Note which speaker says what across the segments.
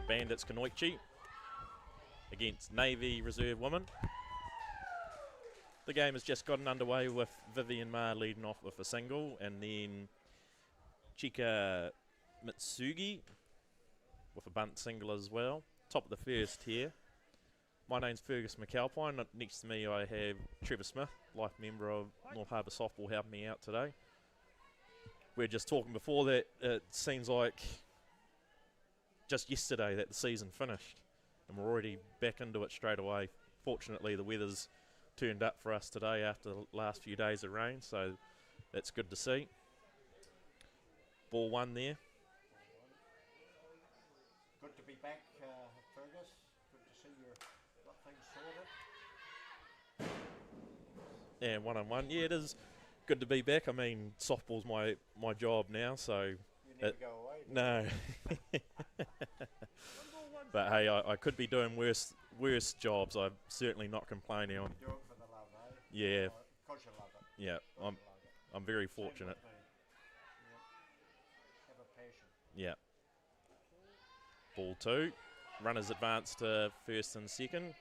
Speaker 1: Bandits Kanoichi against Navy Reserve Women. The game has just gotten underway with Vivian Ma leading off with a single, and then Chika Mitsugi with a bunt single as well. Top of the first here. My name's Fergus McAlpine. Next to me I have Trevor Smith, life member of North Harbour Softball, helping me out today. We were just talking before that it seems like just yesterday that the season finished, and we're already back into it straight away. Fortunately, the weather's turned up for us today after the last few days of rain, so that's good to see. Ball one there.
Speaker 2: Good to be back, Fergus. Good to see you got things sorted.
Speaker 1: And 1-on-1. Yeah, it is good to be back. I mean, softball's my job now, so...
Speaker 2: You never go away, do
Speaker 1: No. But hey, I could be doing worse jobs. I'm certainly not complaining on.
Speaker 2: Do it for the love, eh?
Speaker 1: Yeah.
Speaker 2: Because you love it.
Speaker 1: Yeah, I'm very fortunate.
Speaker 2: Have a passion.
Speaker 1: Yeah. Ball two. Runners advance to first and second.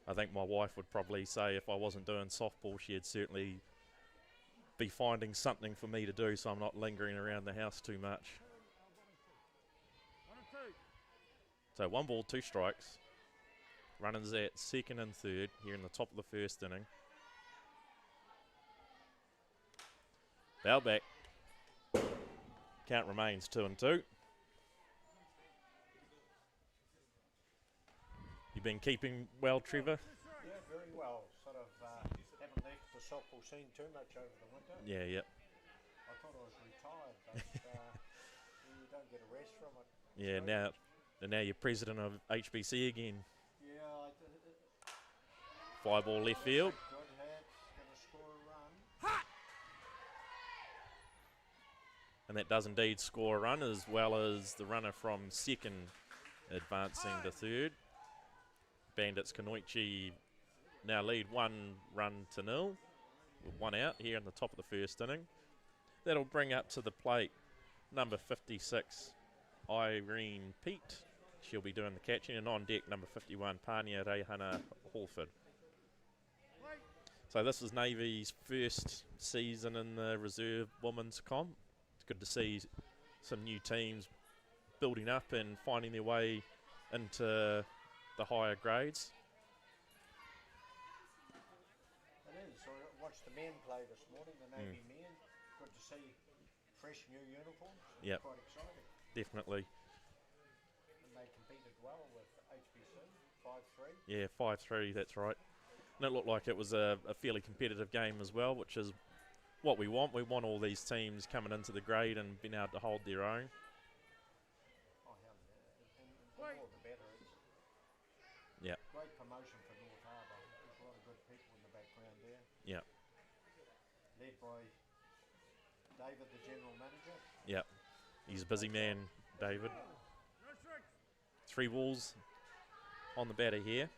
Speaker 1: I think my wife would probably say if I wasn't doing softball, she'd certainly be finding something for me to do, so I'm not lingering around the house too much. So 1 ball, 2 strikes. Runners at second and third here in the top of the first inning. Foul back. Count remains 2-2. You've been keeping well, Trevor?
Speaker 2: Yeah, very well. Sort of haven't left the softball scene too much over the winter.
Speaker 1: Yeah, yep.
Speaker 2: I thought I was retired, but you don't get a rest from it.
Speaker 1: Yeah, now you're president of HBC again.
Speaker 2: Yeah, I did it.
Speaker 1: Fly ball left field.
Speaker 2: Good hit, gonna score a run.
Speaker 1: And that does indeed score a run, as well as the runner from second advancing to third. Bandits Kanoichi now lead 1-0 with 1 out here in the top of the first inning. That'll bring up to the plate number 56, Irene Pete. She'll be doing the catching, and on deck number 51, Pania Reihana Hallford. So this is Navy's first season in the reserve women's comp. It's good to see some new teams building up and finding their way into the higher grades.
Speaker 2: It is. So I watched the men play this morning, the Navy men. Good to see fresh new uniforms.
Speaker 1: Yep.
Speaker 2: Quite exciting.
Speaker 1: Definitely.
Speaker 2: And they competed well with HBC, 5-3.
Speaker 1: Yeah, 5-3, that's right. And it looked like it was a fairly competitive game as well, which is what we want. We want all these teams coming into the grade and being able to hold their own.
Speaker 2: Oh, hell yeah. And the more the better. It's
Speaker 1: Yeah.
Speaker 2: great promotion for North Harbour. There's a lot of good people in the background there.
Speaker 1: Yeah.
Speaker 2: Led by David, the general manager.
Speaker 1: Yeah. He's a busy man, David. 3 balls on the batter here.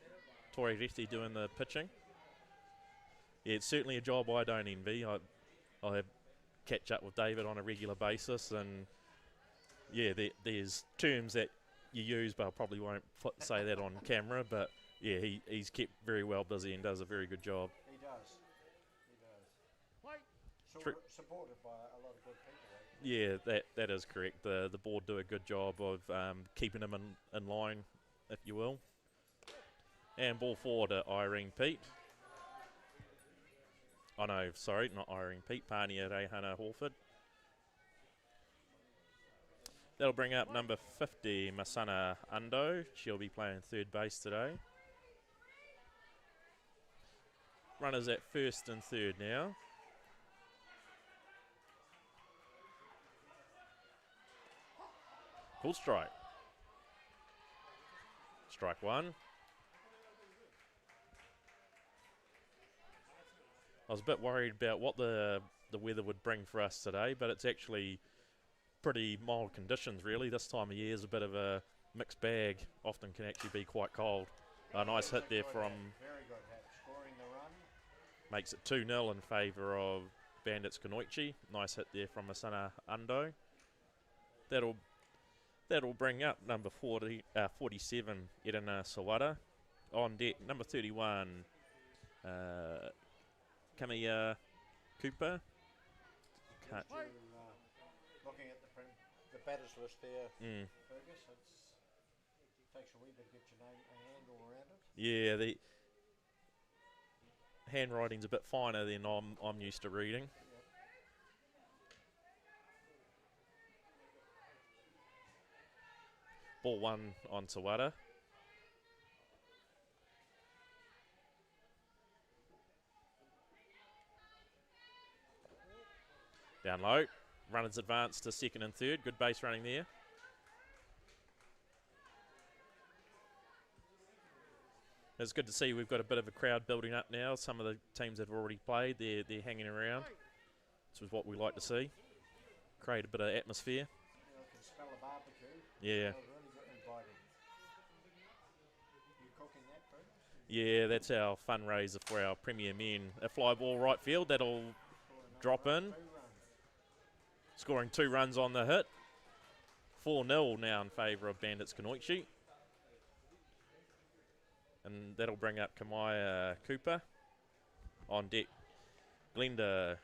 Speaker 1: Tori Reti doing the pitching. Yeah, it's certainly a job I don't envy. I catch up with David on a regular basis, and yeah, there's terms that you use, but I probably won't say that on camera. But yeah, he's kept very well busy and does a very good job.
Speaker 2: He does. He does. Supported by a lot of good people.
Speaker 1: Yeah, that is correct. The board do a good job of keeping him in line, if you will. And ball forward to Irene Pete. Oh no, sorry, not Irene Pete, Pania Reihana Hallford. That'll bring up number 50, Masana Ando. She'll be playing third base today. Runners at first and third now. Full strike. Strike one. I was a bit worried about what the weather would bring for us today, but it's actually pretty mild conditions, really. This time of year is a bit of a mixed bag. Often can actually be quite cold. A nice hit there from...
Speaker 2: Very good hit. Scoring the run.
Speaker 1: Makes it 2-0 in favour of Bandits Kanoichi. Nice hit there from Masana Ando. That'll That'll bring up number 47, Irina Sawada. On deck, number 31, Kamiya Cooper. Can't.
Speaker 2: Looking at the batters list there, Fergus, it takes a wee bit to get your name a handle around it.
Speaker 1: Yeah, the handwriting's a bit finer than I'm used to reading. Ball 1 on Sawada. Down low. Runners advance to second and third. Good base running there. It's good to see we've got a bit of a crowd building up now. Some of the teams that have already played, they're hanging around. This is what we like to see. Create a bit of atmosphere.
Speaker 2: Yeah, I can smell a barbecue.
Speaker 1: Yeah.
Speaker 2: Smells really good inviting. You cooking that, Fergus?
Speaker 1: Yeah, that's our fundraiser for our Premier Men. A fly ball right field, that'll drop in.
Speaker 2: 2 runs.
Speaker 1: Scoring 2 runs on the hit. 4-0 now in favour of Bandits Kanoichi. And that'll bring up Kamaya Cooper. On deck, Glenda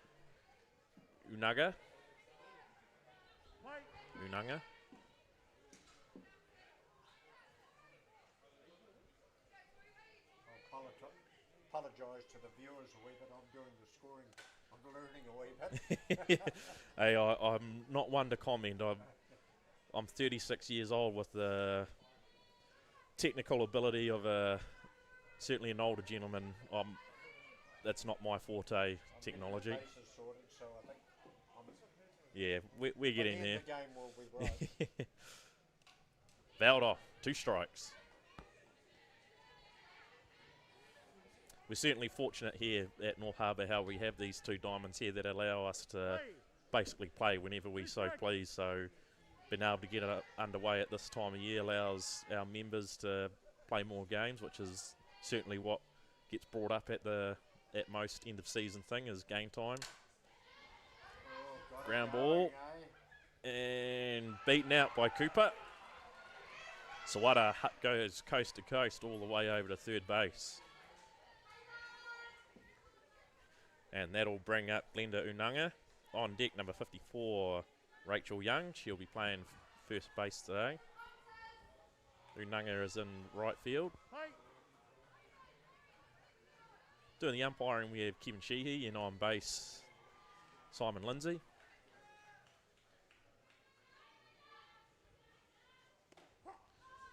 Speaker 1: Unanga.
Speaker 2: Apologise to the viewers a wee bit. I'm doing the scoring. I'm learning a wee bit.
Speaker 1: Hey, I'm not one to comment. I'm 36 years old with the technical ability of certainly an older gentleman. That's not my forte, technology.
Speaker 2: Bases sorted, so I think
Speaker 1: Yeah, we're getting there.
Speaker 2: The game will be right.
Speaker 1: Valda, 2 strikes. We're certainly fortunate here at North Harbour how we have these 2 diamonds here that allow us to basically play whenever we so please. So being able to get it underway at this time of year allows our members to play more games, which is certainly what gets brought up at most end of season thing is game time. Ground ball and beaten out by Cooper. Sawada goes coast to coast all the way over to third base. And that'll bring up Glenda Unanga. On deck, number 54, Rachel Young. She'll be playing first base today. Unanga is in right field. Doing the umpiring, we have Kevin Sheehy, and on base, Simon Lindsay.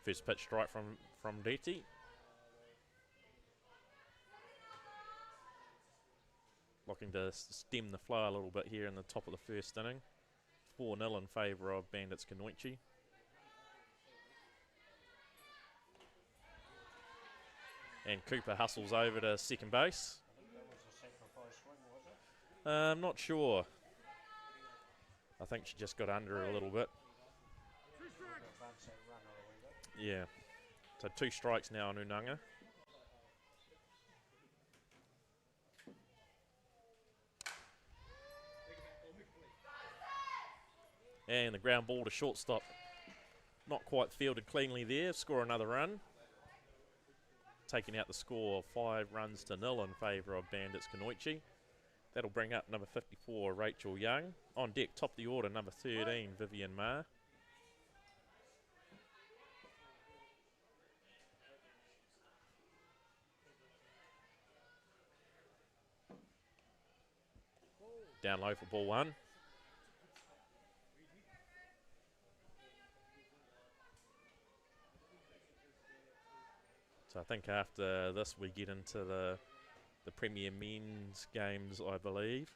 Speaker 1: First pitch strike from Deti. Looking to stem the flow a little bit here in the top of the first inning. 4-0 in favour of Bandits Kanoichi. And Cooper hustles over to second base.
Speaker 2: I think that was a sacrifice swing, was it?
Speaker 1: I'm not sure. I think she just got under a little bit.
Speaker 2: Advance that runner a wee bit.
Speaker 1: Yeah. So 2 strikes now on Unanga. And the ground ball to shortstop. Not quite fielded cleanly there. Score another run. Taking out the score of 5 runs to 0 in favour of Bandits Kanoichi. That'll bring up number 54, Rachel Young. On deck, top of the order, number 13, Vivian Ma. Down low for ball 1. So I think after this we get into the Premier Men's games, I believe.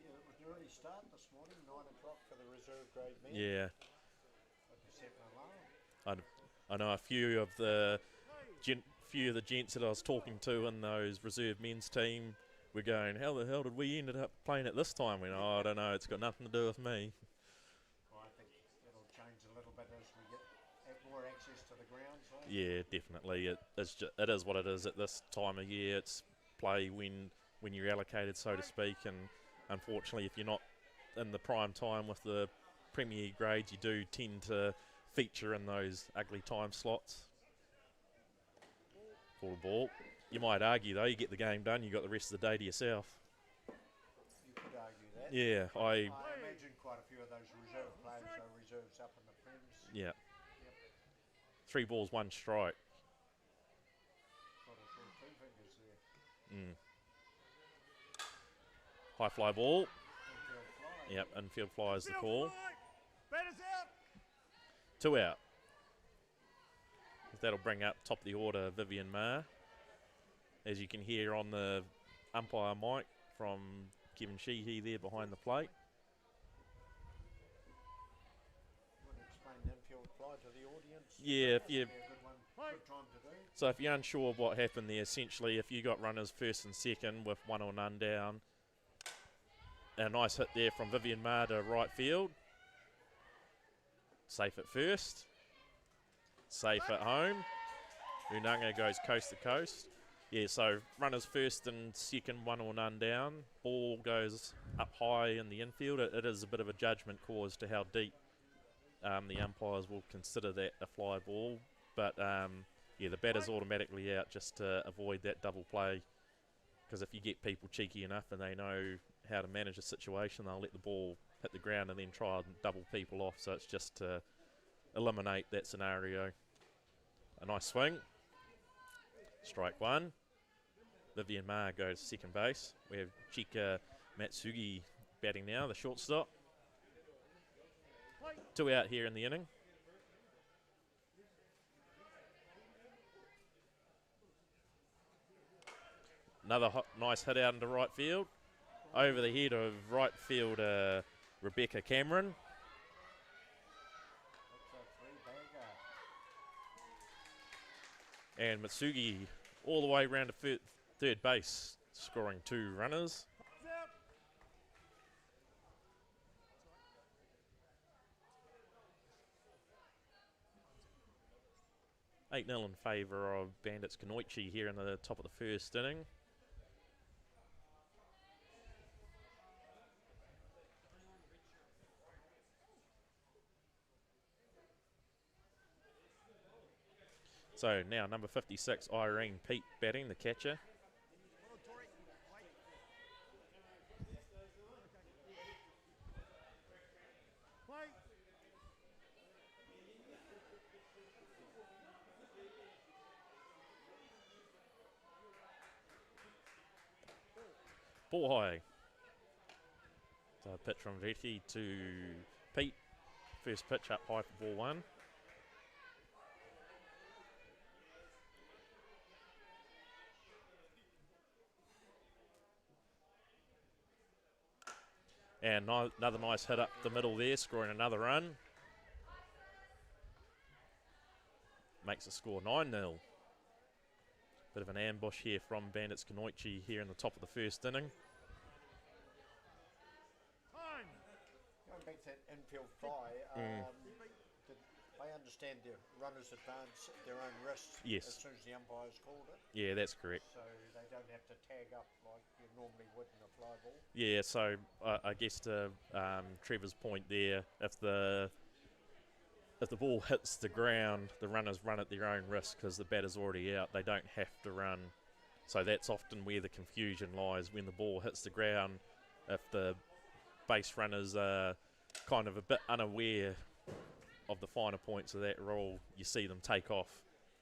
Speaker 2: Yeah, it was an early start this morning, 9 o'clock for the reserve grade men.
Speaker 1: Yeah.
Speaker 2: Like you set an alarm.
Speaker 1: I know a few of the gents that I was talking to in those reserve men's team were going, how the hell did we end up playing at this time? We know, I don't know, it's got nothing to do with me.
Speaker 2: Well, I think it'll change a little bit as we get more access to the ground. So.
Speaker 1: Yeah, definitely. It is what it is at this time of year. It's play when you're allocated, so to speak, and unfortunately if you're not in the prime time with the Premier grades, you do tend to feature in those ugly time slots for the ball. You might argue, though, you get the game done, you got the rest of the day to yourself.
Speaker 2: You could argue that.
Speaker 1: Yeah,
Speaker 2: I imagine quite a few of those reserve players are reserves up in the Prems.
Speaker 1: Yeah. 3 balls, 1 strike.
Speaker 2: Got a short 2 fingers there.
Speaker 1: High fly ball.
Speaker 2: Infield fly.
Speaker 1: Yep, infield fly is the call.
Speaker 3: Batters out.
Speaker 1: 2 out. That'll bring up top of the order Vivian Ma. As you can hear on the umpire mic from Kevin Sheehy there behind the plate.
Speaker 2: You want to explain the infield fly to the audience?
Speaker 1: Yeah, if
Speaker 2: That'd
Speaker 1: you,
Speaker 2: be a good one. Good time to do.
Speaker 1: so if you're unsure of what happened there, essentially if you got runners first and second with 1 or none down, a nice hit there from Vivian Ma to right field. Safe at first. Safe at home. Unanga goes coast to coast. Yeah, so runners first and second, 1 or none down. Ball goes up high in the infield. It is a bit of a judgment call as to how deep the umpires will consider that a fly ball. But yeah, the batter's automatically out just to avoid that double play. Because if you get people cheeky enough and they know how to manage a situation, they'll let the ball hit the ground and then try and double people off. So it's just to eliminate that scenario. A nice swing. Strike 1. Vivian Ma goes second base. We have Chika Matsugi batting now, the shortstop. 2 out here in the inning. Another nice hit out into right field. Over the head of right fielder Rebecca Cameron. And Matsugi all the way round to third base, scoring 2 runners. Eight 0 in favour of Bandits Kanoichi here in the top of the first inning. So now number 56, Irene Pete batting, the catcher. Ball high. So pitch from Vetti to Pete. First pitch up high for ball 1. And another nice hit up the middle there, scoring another run. Makes the score 9-0. Bit of an ambush here from Bandits Kanoichi here in the top of the first inning.
Speaker 2: Going back to that infield fly, I understand the runners advance at their own risk
Speaker 1: Yes.
Speaker 2: as soon as the umpires called it.
Speaker 1: Yeah, that's correct.
Speaker 2: So they don't have to tag up like you normally would in a fly ball.
Speaker 1: Yeah, so I guess to Trevor's point there, if the ball hits the ground, the runners run at their own risk because the batter's already out. They don't have to run. So that's often where the confusion lies. When the ball hits the ground, if the base runners are kind of a bit unaware of the finer points of that rule, you see them take off,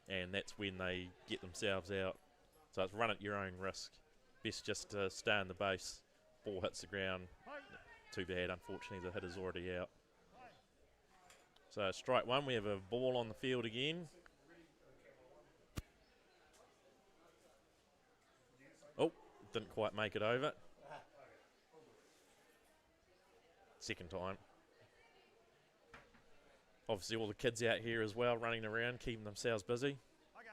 Speaker 1: and that's when they get themselves out. So it's run at your own risk. Best just to stay on the base. Ball hits the ground. Too bad, unfortunately, the hitter's already out. So strike 1, we have a ball on the field again. Oh, didn't quite make it over. Second time. Obviously all the kids out here as well, running around, keeping themselves busy.
Speaker 3: Okay.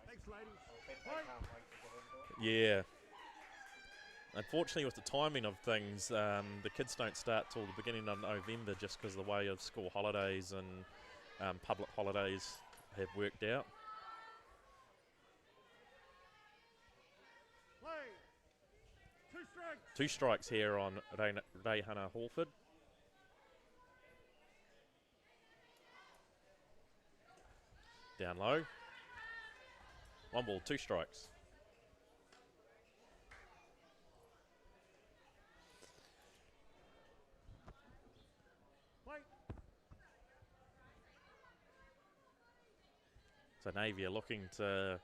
Speaker 3: Thanks, ladies.
Speaker 2: They can't wait to get into it.
Speaker 1: Yeah. Unfortunately, with the timing of things, the kids don't start till the beginning of November just because of the way of school holidays and public holidays have worked out.
Speaker 3: Play. 2 strikes.
Speaker 1: 2 strikes here on Rehana Hallford. Down low. 1 ball, 2 strikes.
Speaker 3: Wait.
Speaker 1: So Navy are looking to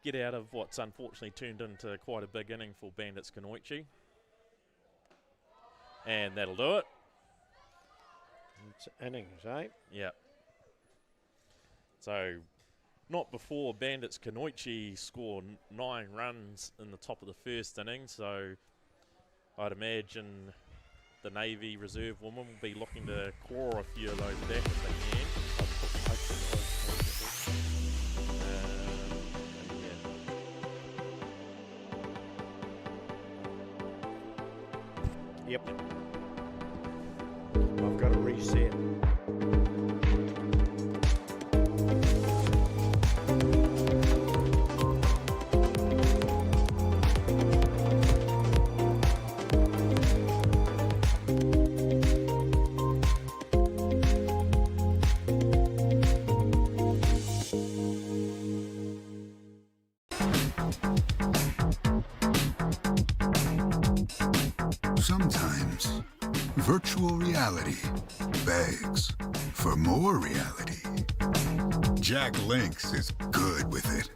Speaker 1: get out of what's unfortunately turned into quite a big inning for Bandits Kanoichi. And that'll do it.
Speaker 2: It's innings, eh?
Speaker 1: Yeah. So, not before Bandits Kanoichi score 9 runs in the top of the first inning, so I'd imagine the Navy reserve women will be looking to claw a few of those back if they can.
Speaker 2: Yep. I've got to reset.
Speaker 4: Sometimes virtual reality begs for more reality. Jack Lynx is good with it.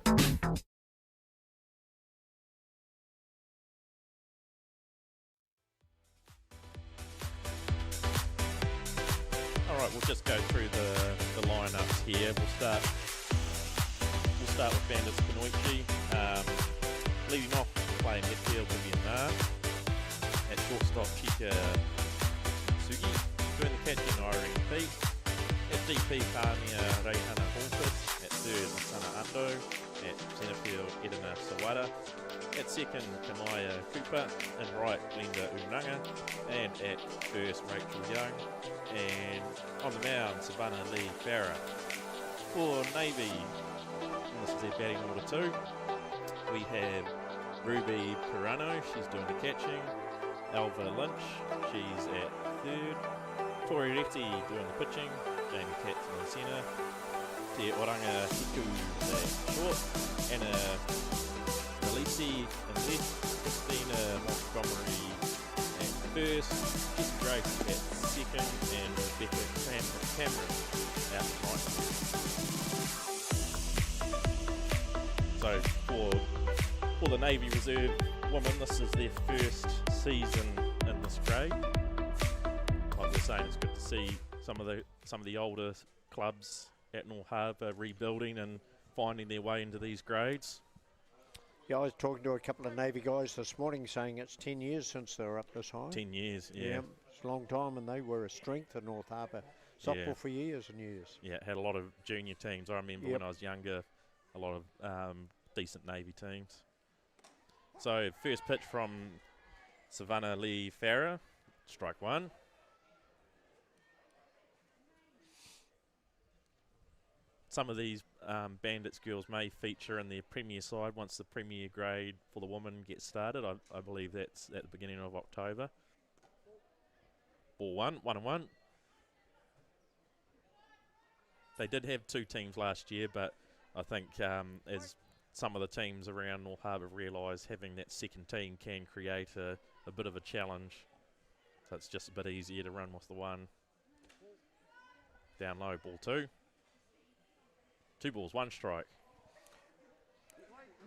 Speaker 1: All right, we'll just go through the lineups here. We'll start with Bandits Kanoichi. Leading off, playing midfield Vivian Ma. At shortstop, Chika Sugi. Doing the catching, Irene Pete. At DP, Pāmia Reihana Holford. At third, Sana Ando. At centre field, Edina Sawada. At second, Kamaya Cooper. And right, Glenda Unanga. And at first, Rachel Young. And on the mound, Savannah Lee Farah. For Navy, and this is their batting order too, we have Ruby Pirano, she's doing the catching. Alva Lynch, she's at third. Tori Reti doing the pitching. Jamie Katz in the centre. Te Oranga Hiku at short. Anna Malisi in left. Christina Montgomery at first. Jess Grace at second. And Rebecca Cameron out right. So for the Navy Reserve women, this is their first season in this grade. Like we're saying, it's good to see some of the older clubs at North Harbour rebuilding and finding their way into these grades.
Speaker 2: Yeah, I was talking to a couple of Navy guys this morning saying it's 10 years since they were up this high.
Speaker 1: 10 years, yeah.
Speaker 2: It's a long time, and they were a strength at North Harbour softball for years and years.
Speaker 1: Yeah, had a lot of junior teams. I remember when I was younger, a lot of decent Navy teams. So first pitch from Savannah Lee Farah, strike 1. Some of these Bandits girls may feature in their Premier side once the Premier grade for the women gets started. I believe that's at the beginning of October. Ball 1-1. They did have 2 teams last year, but I think as some of the teams around North Harbour realise having that second team can create a bit of a challenge. So it's just a bit easier to run with the 1. Down low, ball 2. 2 balls, 1 strike.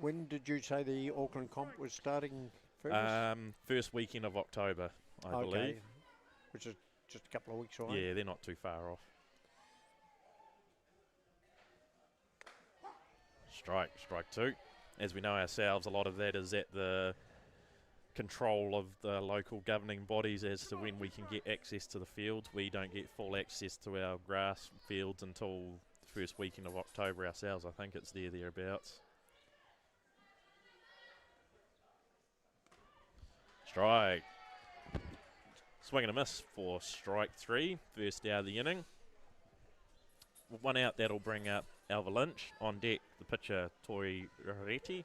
Speaker 2: When did you say the Auckland comp was starting first?
Speaker 1: First weekend of October, I believe.
Speaker 2: Which is just a couple of weeks away.
Speaker 1: Yeah, they're not too far off. Strike 2. As we know ourselves, a lot of that is at the control of the local governing bodies as to when we can get access to the fields. We don't get full access to our grass fields until the first weekend of October ourselves. I think it's thereabouts. Strike. Swing and a miss for strike 3. First out of the inning. With 1 out, that'll bring up Alva Lynch. On deck, the pitcher, Tori Reti.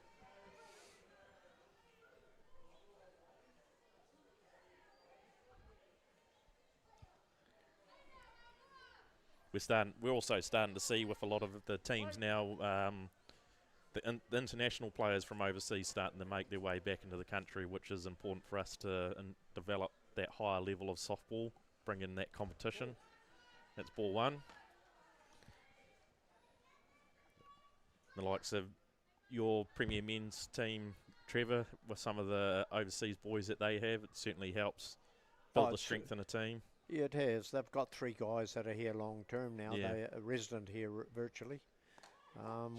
Speaker 1: we're also starting to see with a lot of the teams now, the international players from overseas starting to make their way back into the country, which is important for us to develop that higher level of softball, bring in that competition. That's ball one. The likes of your Premier Men's team, Trevor, with some of the overseas boys that they have, it certainly helps build the strength in a team.
Speaker 2: Yeah, it has. They've got 3 guys that are here long term now.
Speaker 1: Yeah.
Speaker 2: They're resident here virtually,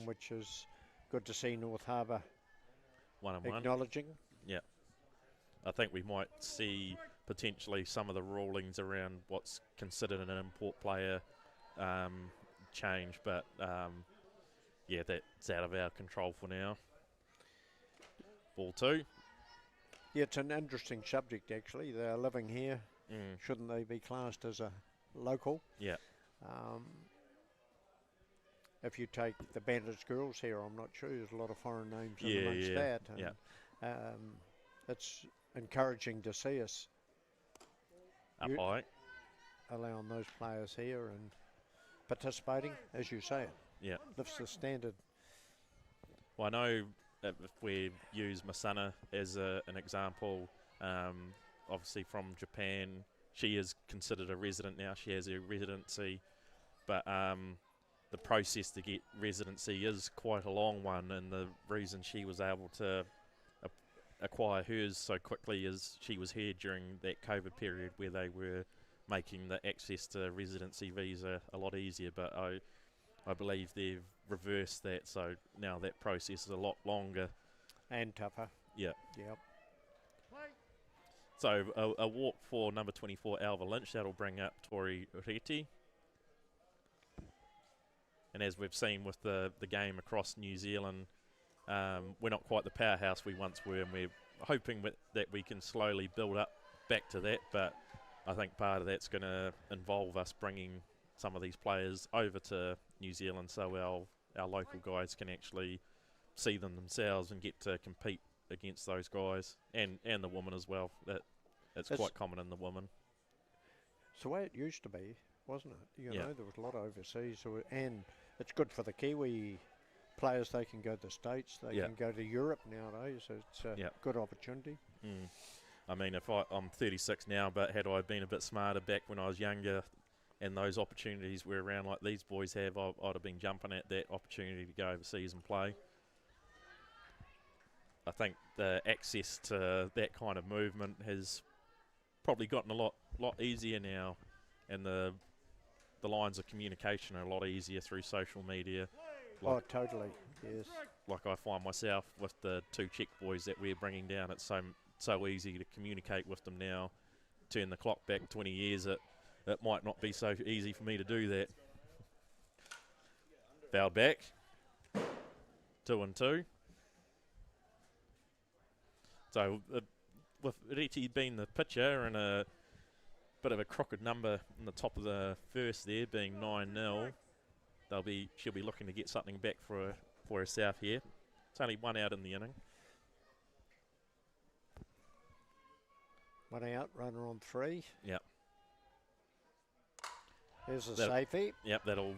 Speaker 2: which is good to see North Harbour
Speaker 1: 1-1.
Speaker 2: acknowledging.
Speaker 1: Yeah. I think we might see potentially some of the rulings around what's considered an import player change, but yeah, that's out of our control for now. Ball 2.
Speaker 2: Yeah, it's an interesting subject actually. They're living here. Shouldn't they be classed as a local?
Speaker 1: Yeah.
Speaker 2: If you take the Bandits girls here, I'm not sure. There's a lot of foreign names amongst that. And it's encouraging to see us
Speaker 1: Up high.
Speaker 2: allowing those players here and participating, as you say.
Speaker 1: Yeah.
Speaker 2: Lifts the standard.
Speaker 1: Well, I know if we use Masana as an example, obviously from Japan, she is considered a resident now. She has a residency, but the process to get residency is quite a long one, and the reason she was able to acquire hers so quickly is she was here during that COVID period where they were making the access to residency visa a lot easier, but I believe they've reversed that, so now that process is a lot longer.
Speaker 2: And tougher.
Speaker 1: Yeah.
Speaker 2: Yep.
Speaker 1: So a walk for number 24, Alva Lynch. That'll bring up Tori Reti. And as we've seen with the game across New Zealand, we're not quite the powerhouse we once were, and we're hoping that we can slowly build up back to that. But I think part of that's going to involve us bringing some of these players over to New Zealand so our local guys can actually see them themselves and get to compete against those guys and the women as well. That's quite common in the women.
Speaker 2: It's the way it used to be, wasn't it? You
Speaker 1: Yeah.
Speaker 2: know, there was a lot of overseas, and it's good for the Kiwi players. They can go to the States, they
Speaker 1: Yeah.
Speaker 2: can go to Europe nowadays. So it's a good opportunity.
Speaker 1: I mean, I'm 36 now, but had I been a bit smarter back when I was younger and those opportunities were around like these boys have, I'd have been jumping at that opportunity to go overseas and play. I think the access to that kind of movement has probably gotten a lot easier now, and the lines of communication are a lot easier through social media.
Speaker 2: Oh, totally, yes.
Speaker 1: Like I find myself with the 2 Czech boys that we're bringing down, it's so easy to communicate with them now. Turn the clock back 20 years, it might not be so easy for me to do that. Fouled back. 2-2. So with Reti being the pitcher and a bit of a crooked number in the top of the first there, being 9-0, she'll be looking to get something back for herself here. It's only 1 out in the inning.
Speaker 2: 1 out, runner on 3.
Speaker 1: Yep.
Speaker 2: There's a safety.
Speaker 1: Yep, that'll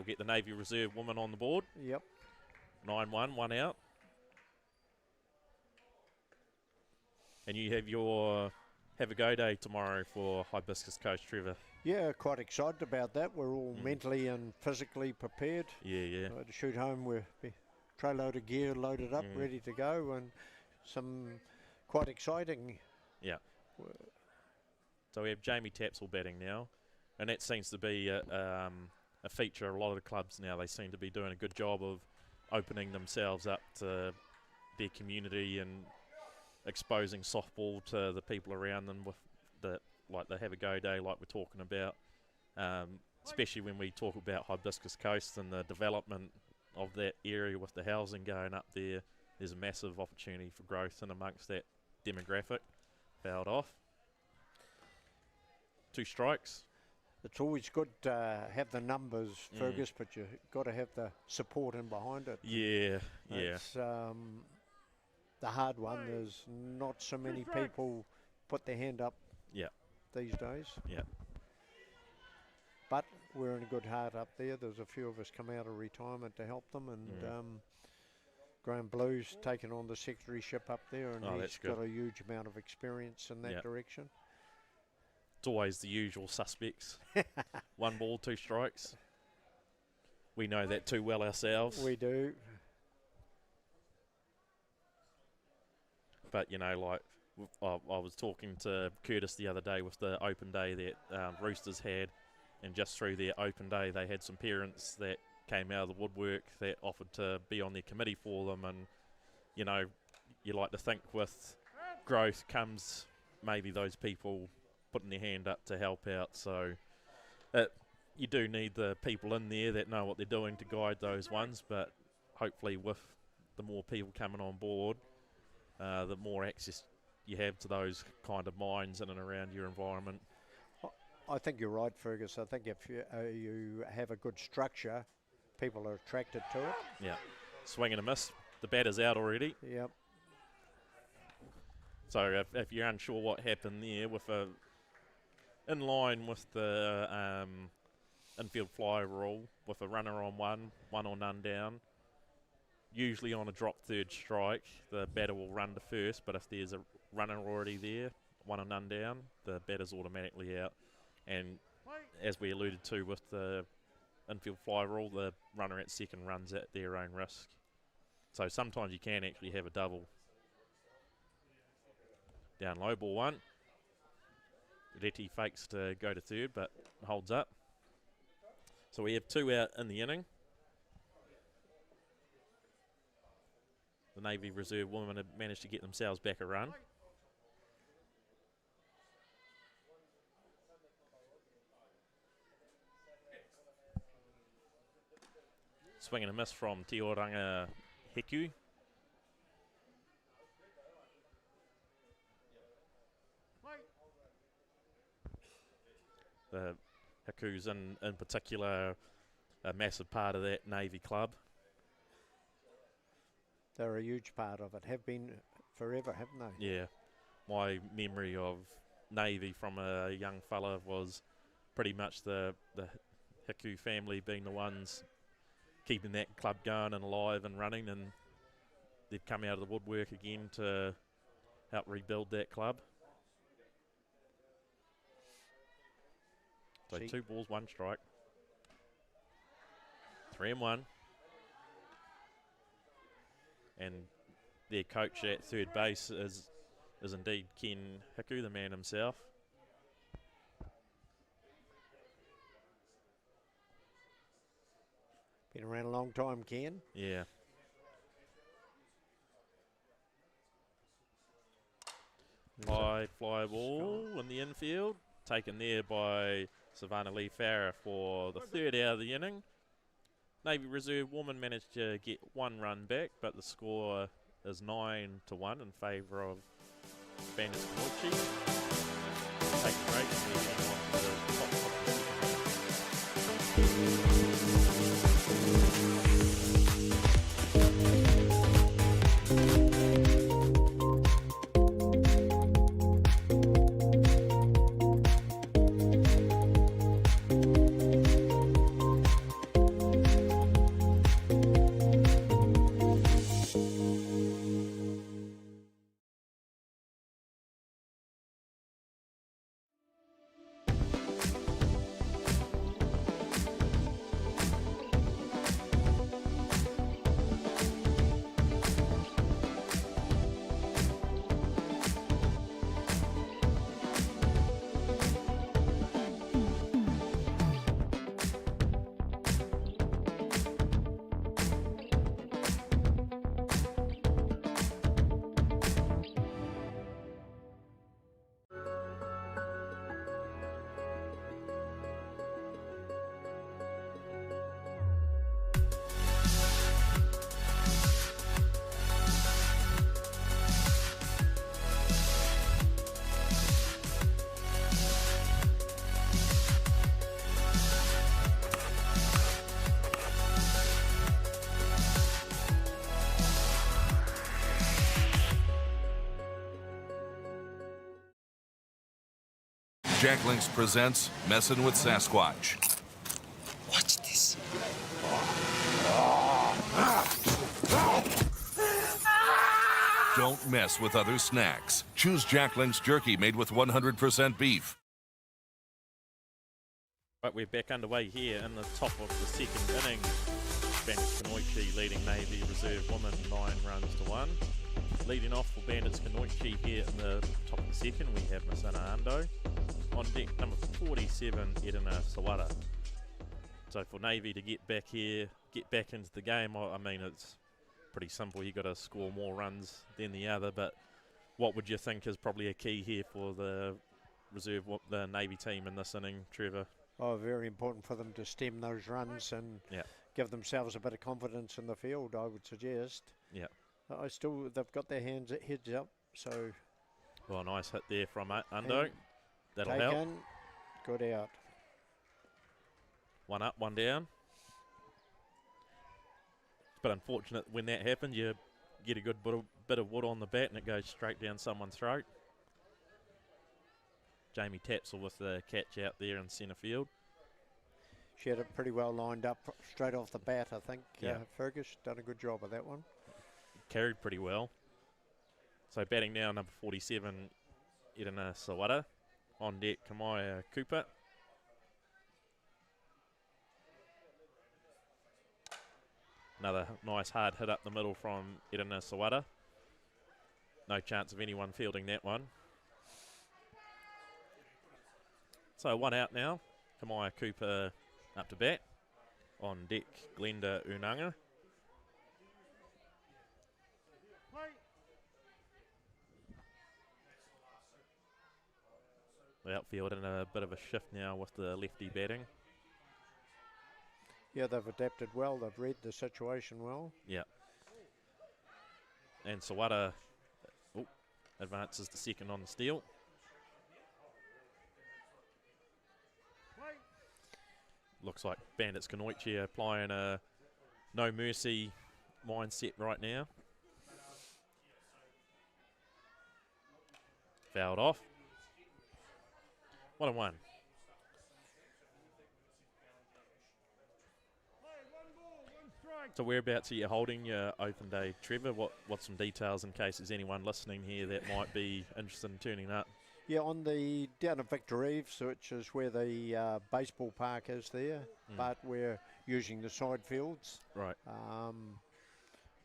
Speaker 1: get the Navy Reserve woman on the board.
Speaker 2: Yep.
Speaker 1: 9-1, 1 out. And you have a go day tomorrow for Hibiscus Coast, Trevor.
Speaker 2: Yeah, quite excited about that. We're all mentally and physically prepared.
Speaker 1: Yeah.
Speaker 2: To shoot home, we're tray load of gear loaded up, ready to go, and some quite exciting.
Speaker 1: Yeah. So we have Jamie Tapsell batting now, and that seems to be a feature of a lot of the clubs now. They seem to be doing a good job of opening themselves up to their community and exposing softball to the people around them with they have a go day like we're talking about, especially when we talk about Hibiscus Coast and the development of that area with the housing going up there. There's a massive opportunity for growth in amongst that demographic. Fouled off. 2 strikes.
Speaker 2: It's always good to have the numbers, Fergus, but you've got to have the support in behind it.
Speaker 1: Yeah.
Speaker 2: It's the hard one. There's not so many people put their hand up these days.
Speaker 1: Yeah.
Speaker 2: but we're in good heart up there. There's a few of us come out of retirement to help them, and Graham Blue's taken on the secretaryship up there, and he's got a huge amount of experience in that direction.
Speaker 1: It's always the usual suspects. 1 ball, 2 strikes. We know that too well ourselves.
Speaker 2: We do.
Speaker 1: But, you know, like, I was talking to Curtis the other day with the open day that Roosters had, and just through their open day they had some parents that came out of the woodwork that offered to be on their committee for them. And, you know, you like to think with growth comes maybe those people putting their hand up to help out. So you do need the people in there that know what they're doing to guide those ones, but hopefully with the more people coming on board, the more access you have to those kind of minds in and around your environment.
Speaker 2: I think you're right, Fergus. I think if you have a good structure, people are attracted to it.
Speaker 1: Yeah. Swing and a miss. The batter's out already.
Speaker 2: Yep.
Speaker 1: So if you're unsure what happened there, with in line with the infield fly rule, with a runner on one or none down, usually on a drop third strike, the batter will run to first, but if there's a runner already there, 1 or none down, the batter's automatically out. And as we alluded to with the infield fly rule, the runner at second runs at their own risk. So sometimes you can actually have a double. Down low, ball 1. Reti fakes to go to third, but holds up. So we have 2 out in the inning. The Navy Reserve women have managed to get themselves back a run. Swing and a miss from Te Oranga Heku. The Heku's in particular a massive part of that Navy club.
Speaker 2: They're a huge part of it, have been forever, haven't they?
Speaker 1: Yeah. My memory of Navy from a young fella was pretty much the Heku family being the ones keeping that club going and alive and running, and they've come out of the woodwork again to help rebuild that club. So 2 balls, 1 strike. 3-1. And their coach at third base is indeed Ken Heku, the man himself.
Speaker 2: Been around a long time, Ken.
Speaker 1: Yeah. High fly ball in the infield, taken there by Savannah Lee Farah for the 3rd out of the inning. Navy Reserve woman managed to get 1 run back, but the score is 9-1 in favour of Bandits Kamuchi. Take a break and we're getting on to the top of the
Speaker 5: Jack Links presents Messin' with Sasquatch. Don't mess with other snacks. Choose Jack Link's jerky made with 100% beef.
Speaker 1: Right, we're back underway here in the top of the second inning. Bandits Kanoichi leading Navy Reserve Women 9 runs to 1. Leading off for Bandits Kanoichi here in the top of the second, we have Masana Ando. On deck, number 47, Edina Sawara. So for Navy to get back here, get back into the game, I mean, it's pretty simple. You've got to score more runs than the other, but what would you think is probably a key here for the Navy team in this inning, Trevor?
Speaker 2: Oh, very important for them to stem those runs and give themselves a bit of confidence in the field, I would suggest.
Speaker 1: Yeah.
Speaker 2: They've got their heads up, so.
Speaker 1: Well, nice hit there from Undo. That'll help.
Speaker 2: In, good out.
Speaker 1: One up, one down. It's a bit unfortunate when that happens. You get a good bit of wood on the bat and it goes straight down someone's throat. Jamie Tapsell with the catch out there in centre field.
Speaker 2: She had it pretty well lined up straight off the bat, I think.
Speaker 1: Yeah.
Speaker 2: Fergus done a good job of that one.
Speaker 1: Carried pretty well. So batting now, number 47, Edina Sawara. On deck, Kamaya Cooper. Another nice hard hit up the middle from Edina Sawara. No chance of anyone fielding that one. So one out now. Kamaya Cooper up to bat. On deck, Glenda Unanga. The outfield in a bit of a shift now with the lefty batting.
Speaker 2: Yeah, they've adapted well. They've read the situation well.
Speaker 1: Yeah. And Sawara advances the second on the steal. Looks like Bandits Kanoichi are applying a no mercy mindset right now. Fouled off. 1-1. So whereabouts are you holding your open day, Trevor? What's some details in case there's anyone listening here that might be interested in turning up?
Speaker 2: Yeah, down at Victor Eves, which is where the baseball park is there, but we're using the side fields.
Speaker 1: Right.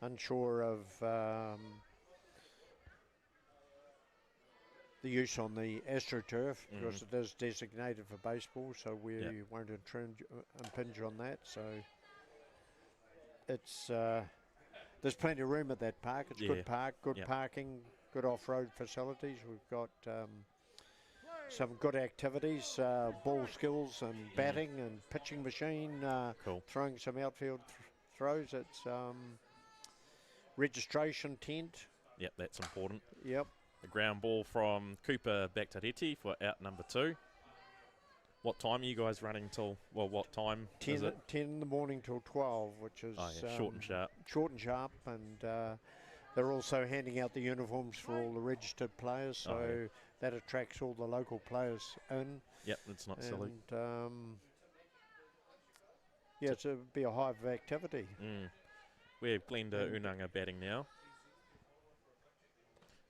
Speaker 2: Unsure of the use on the AstroTurf because it is designated for baseball, so we won't impinge on that. So it's there's plenty of room at that park. It's a good park, good parking, good off-road facilities. We've got some good activities, ball skills and batting and pitching machine, throwing some outfield throws. It's registration tent.
Speaker 1: Yep, that's important.
Speaker 2: Yep.
Speaker 1: A ground ball from Cooper back to Reti for out number 2. What time are you guys running till? Well, what time
Speaker 2: 10,
Speaker 1: is it?
Speaker 2: 10 in the morning till 12, which is
Speaker 1: short and sharp.
Speaker 2: Short and sharp, and they're also handing out the uniforms for all the registered players, so that attracts all the local players in.
Speaker 1: Yep, it's not silly.
Speaker 2: It'll be a hive of activity.
Speaker 1: We have Glenda Unanga batting now.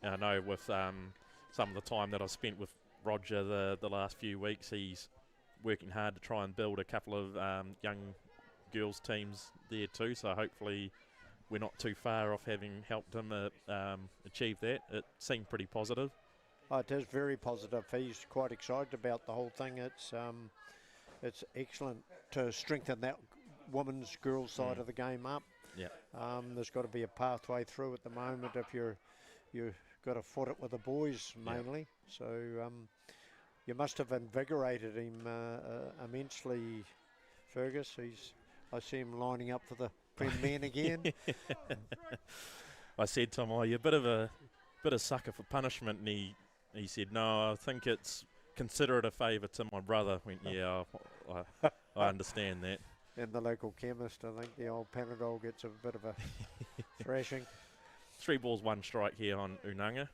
Speaker 1: I know with some of the time that I've spent with Roger the last few weeks, he's working hard to try and build a couple of young girls teams there too, so hopefully we're not too far off having helped him achieve that. It seemed pretty positive.
Speaker 2: Oh, it is very positive. He's quite excited about the whole thing. It's excellent to strengthen that women's girls side of the game up.
Speaker 1: Yeah.
Speaker 2: There's got to be a pathway through at the moment if you've got to foot it with the boys mainly. So you must have invigorated him immensely, Fergus. I see him lining up for the Prem Men again.
Speaker 1: I said to him, "Oh, you're a bit of sucker for punishment," and he said, "No, I think it's consider it a favour to my brother." I went, "Yeah, I understand that."
Speaker 2: And the local chemist, I think the old Panadol gets a bit of a thrashing.
Speaker 1: 3 balls, 1 strike here on Unanga.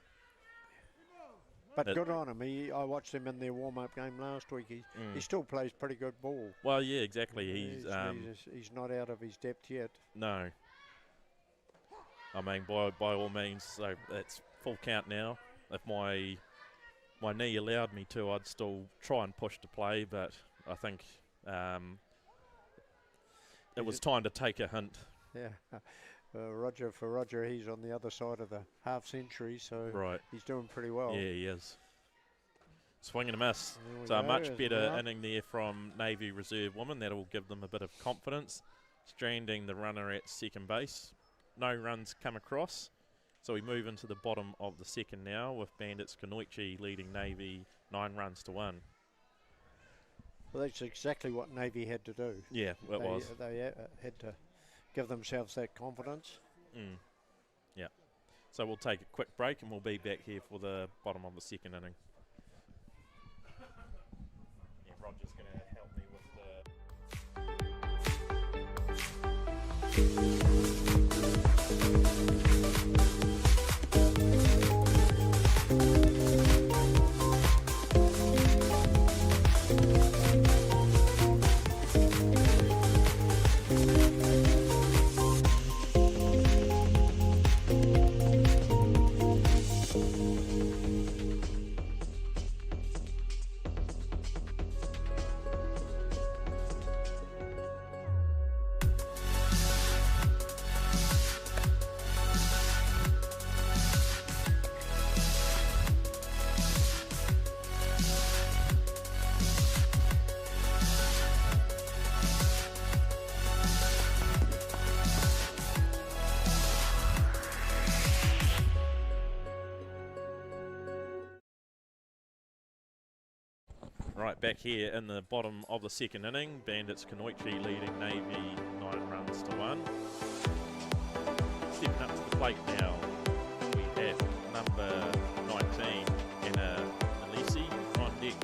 Speaker 2: But good on him. I watched him in their warm-up game last week. He still plays pretty good ball.
Speaker 1: Well, yeah, exactly. He's
Speaker 2: not out of his depth yet.
Speaker 1: No. I mean, by all means, so that's full count now. If my knee allowed me to, I'd still try and push to play, but I think it was time to take a hint.
Speaker 2: Yeah. Roger, he's on the other side of the half century, so he's doing pretty well.
Speaker 1: Yeah, he is. Swing and a miss. So a much better inning there from Navy reserve woman. That'll give them a bit of confidence. Stranding the runner at second base. No runs come across. So we move into the bottom of the second now with Bandits Kanoichi leading Navy 9 runs to 1.
Speaker 2: Well, that's exactly what Navy had to do.
Speaker 1: Yeah, it was.
Speaker 2: They had to give themselves that confidence.
Speaker 1: Yeah. So we'll take a quick break and we'll be back here for the bottom of the second inning. Yeah, Roger's going to help me with the... Right, back here in the bottom of the second inning, Bandits Kanoichi leading Navy 9 runs to 1. Stepping up to the plate now, we have number 19, Anna Alisi, on deck.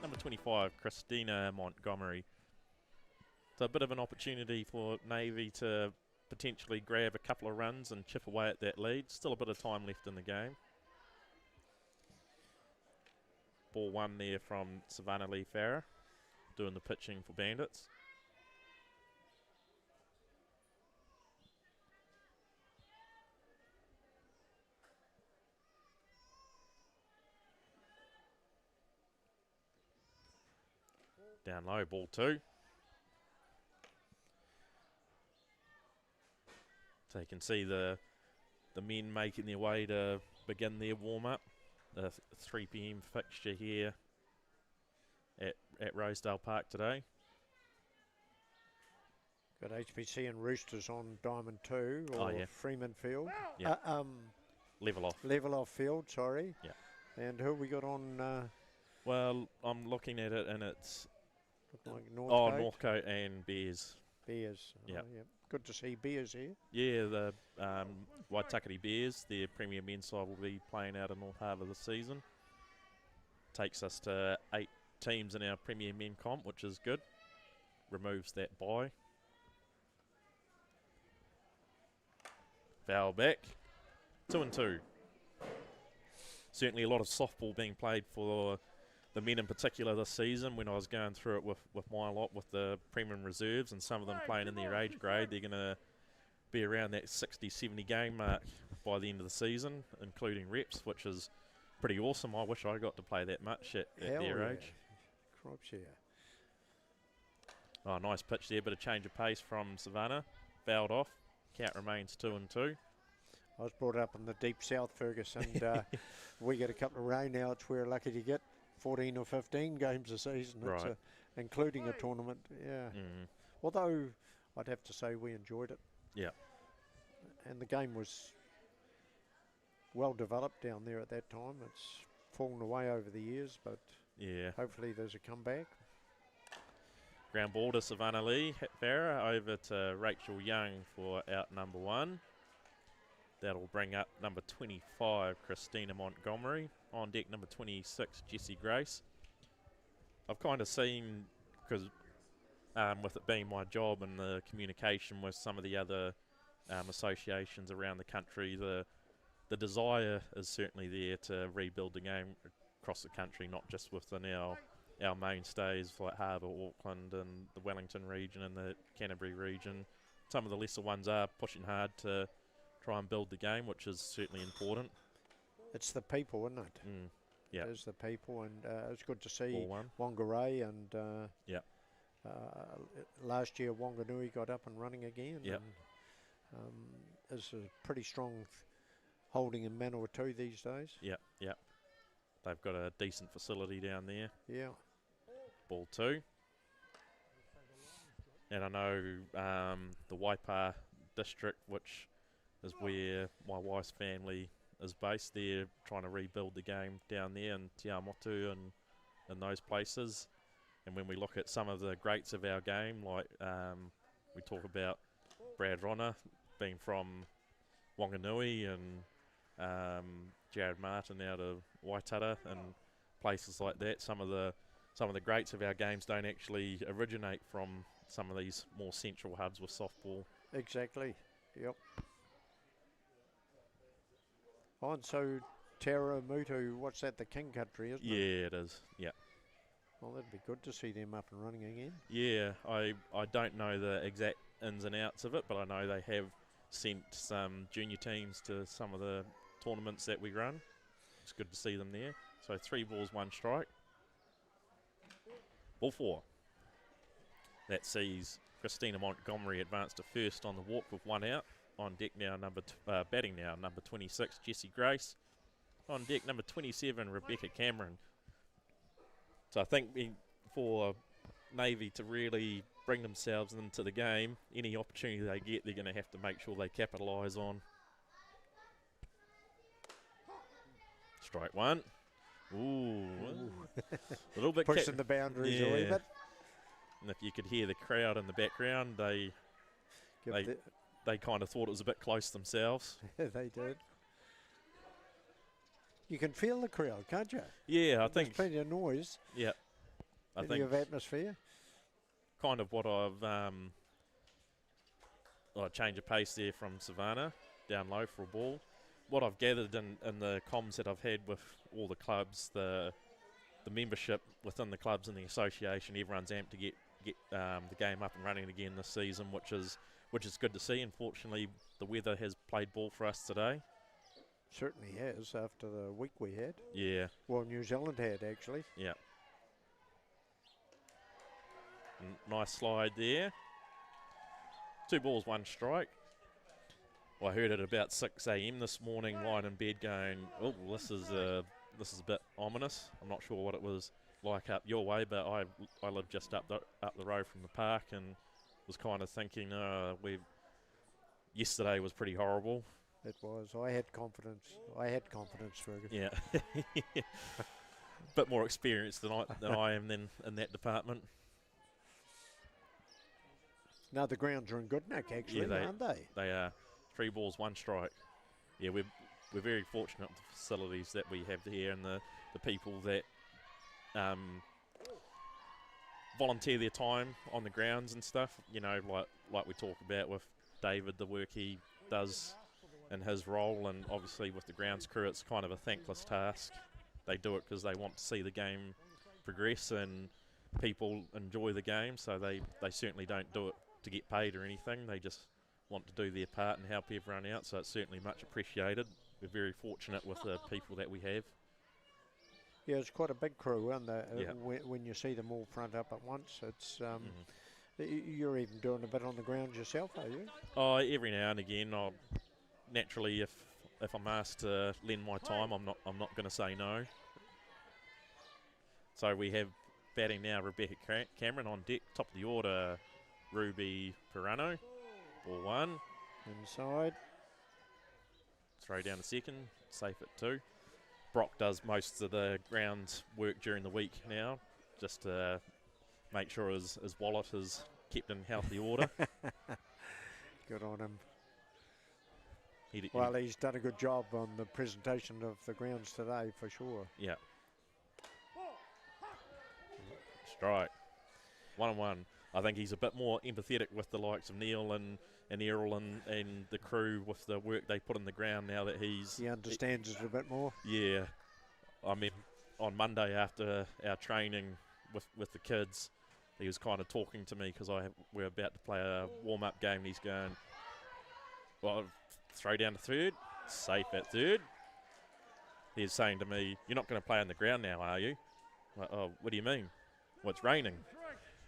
Speaker 1: Number 25, Christina Montgomery. So a bit of an opportunity for Navy to potentially grab a couple of runs and chip away at that lead. Still a bit of time left in the game. Ball 1 there from Savannah Lee Farrer, doing the pitching for Bandits. Down low, ball 2. So you can see the men making their way to begin their warm-up. The 3 p.m. fixture here at Rosedale Park today.
Speaker 2: Got HPC and Roosters on Diamond 2 or Freeman Field.
Speaker 1: Yeah. Level off
Speaker 2: field, sorry.
Speaker 1: Yeah.
Speaker 2: And who we got on?
Speaker 1: Well, I'm looking at it and it's
Speaker 2: like Northcote.
Speaker 1: Northcote and Bears.
Speaker 2: Bears.
Speaker 1: Yeah.
Speaker 2: Good to see Bears here.
Speaker 1: Yeah, the Waitakere Bears, their Premier Men's side, will be playing out in North Harbour this season. Takes us to 8 teams in our Premier Men comp, which is good. Removes that bye. Foul back. 2-2. Certainly a lot of softball being played for the men in particular this season. When I was going through it with my lot with the Premium Reserves and some of them playing in their age grade, they're going to be around that 60-70 game mark by the end of the season, including reps, which is pretty awesome. I wish I got to play that much at their age.
Speaker 2: Crops, yeah.
Speaker 1: Oh, nice pitch there, bit of change of pace from Savannah. Fouled off. Count remains 2-2.
Speaker 2: I was brought up in the deep south, Fergus, and we get a couple of rainouts. We're lucky to get 14 or 15 games a season,
Speaker 1: right.
Speaker 2: Including a tournament. Yeah. Although I'd have to say we enjoyed it.
Speaker 1: Yeah.
Speaker 2: And the game was well developed down there at that time. It's fallen away over the years, but hopefully there's a comeback.
Speaker 1: Ground ball to Savannah Lee Farrer, over to Rachel Young for out number 1. That'll bring up number 25, Christina Montgomery. On deck, number 26, Jessie Grace. I've kind of seen, because with it being my job and the communication with some of the other associations around the country, the desire is certainly there to rebuild the game across the country, not just within our mainstays like Harbour, Auckland and the Wellington region and the Canterbury region. Some of the lesser ones are pushing hard to try and build the game, which is certainly important.
Speaker 2: It's the people, isn't it?
Speaker 1: Yeah.
Speaker 2: It's the people, and it's good to see
Speaker 1: Ball one.
Speaker 2: Whangarei and last year Wanganui got up and running again.
Speaker 1: Yep.
Speaker 2: And is a pretty strong holding in Manawatu these days.
Speaker 1: Yep. They've got a decent facility down there.
Speaker 2: Yeah.
Speaker 1: Ball 2. And I know the Waipa district, which is where my wife's family is based, they're trying to rebuild the game down there in Te Amotu and those places. And when we look at some of the greats of our game, like we talk about Brad Ronna being from Wanganui and Jared Martin out of Waitara and places like that, some of the greats of our games don't actually originate from some of these more central hubs with softball.
Speaker 2: Exactly. Yep. Oh, and so Terra Mutu, what's that, the King Country, isn't it?
Speaker 1: Yeah, it is. Yeah.
Speaker 2: Well, that'd be good to see them up and running again.
Speaker 1: Yeah, I don't know the exact ins and outs of it, but I know they have sent some junior teams to some of the tournaments that we run. It's good to see them there. So 3 balls, 1 strike. Ball 4. That sees Christina Montgomery advance to first on the walk with 1 out. On deck now, batting now, number 26, Jessie Grace. On deck, number 27, Rebecca Cameron. So I think for Navy to really bring themselves into the game, any opportunity they get, they're going to have to make sure they capitalise on. Strike 1. Ooh. A little bit
Speaker 2: pushing the boundaries a wee bit.
Speaker 1: And if you could hear the crowd in the background, they kind of thought it was a bit close themselves.
Speaker 2: They did. You can feel the crowd, can't you?
Speaker 1: Yeah, I think.
Speaker 2: There's plenty of noise.
Speaker 1: Yeah.
Speaker 2: Plenty of atmosphere.
Speaker 1: Kind of what I've change of pace there from Savannah, down low for a ball. What I've gathered in the comms that I've had with all the clubs, the membership within the clubs and the association, everyone's amped to get the game up and running again this season, which is good to see. Unfortunately, the weather has played ball for us today.
Speaker 2: Certainly has, after the week we had.
Speaker 1: Yeah.
Speaker 2: Well, New Zealand had, actually.
Speaker 1: Yeah. Nice slide there. 2 balls, 1 strike. Well, I heard it about 6 a.m. this morning, lying in bed going, oh, this is a bit ominous. I'm not sure what it was like up your way, but I live just up the road from the park and was kind of thinking, yesterday was pretty horrible.
Speaker 2: It was. I had confidence, Fergus.
Speaker 1: Yeah. Bit more experienced than I am then in that department.
Speaker 2: Now the grounds are in good nick, actually, aren't they?
Speaker 1: They are. 3 balls, 1 strike. Yeah, we're very fortunate with the facilities that we have here and the people that volunteer their time on the grounds and stuff. You know, like we talk about with David, the work he does in his role, and obviously with the grounds crew, it's kind of a thankless task. They do it because they want to see the game progress and people enjoy the game, so they certainly don't do it to get paid or anything. They just want to do their part and help everyone out, so it's certainly much appreciated. We're very fortunate with the people that we have.
Speaker 2: Yeah, it's quite a big crew, aren't they? When you see them all front up at once, it's you're even doing a bit on the ground yourself, are you?
Speaker 1: Oh, every now and again. Naturally, if I'm asked to lend my time, I'm not going to say no. So we have batting now Rebecca Cameron on deck, top of the order, Ruby Pirano. Ball 1.
Speaker 2: Inside.
Speaker 1: Throw down to second. Safe at 2. Brock does most of the ground work during the week now, just to make sure his wallet is kept in healthy order.
Speaker 2: Good on him. He's done a good job on the presentation of the grounds today, for sure.
Speaker 1: Yeah. Strike. 1-1. I think he's a bit more empathetic with the likes of Neil and Errol and the crew with the work they put in the ground now that he
Speaker 2: understands it a bit more.
Speaker 1: Yeah. I mean, on Monday after our training with the kids, he was kind of talking to me because we're about to play a warm-up game, and he's going, well, Throw down to third. Safe at third. He's saying to me, "You're not going to play on the ground now, are you?" Like, oh, what do you mean? Well, it's raining.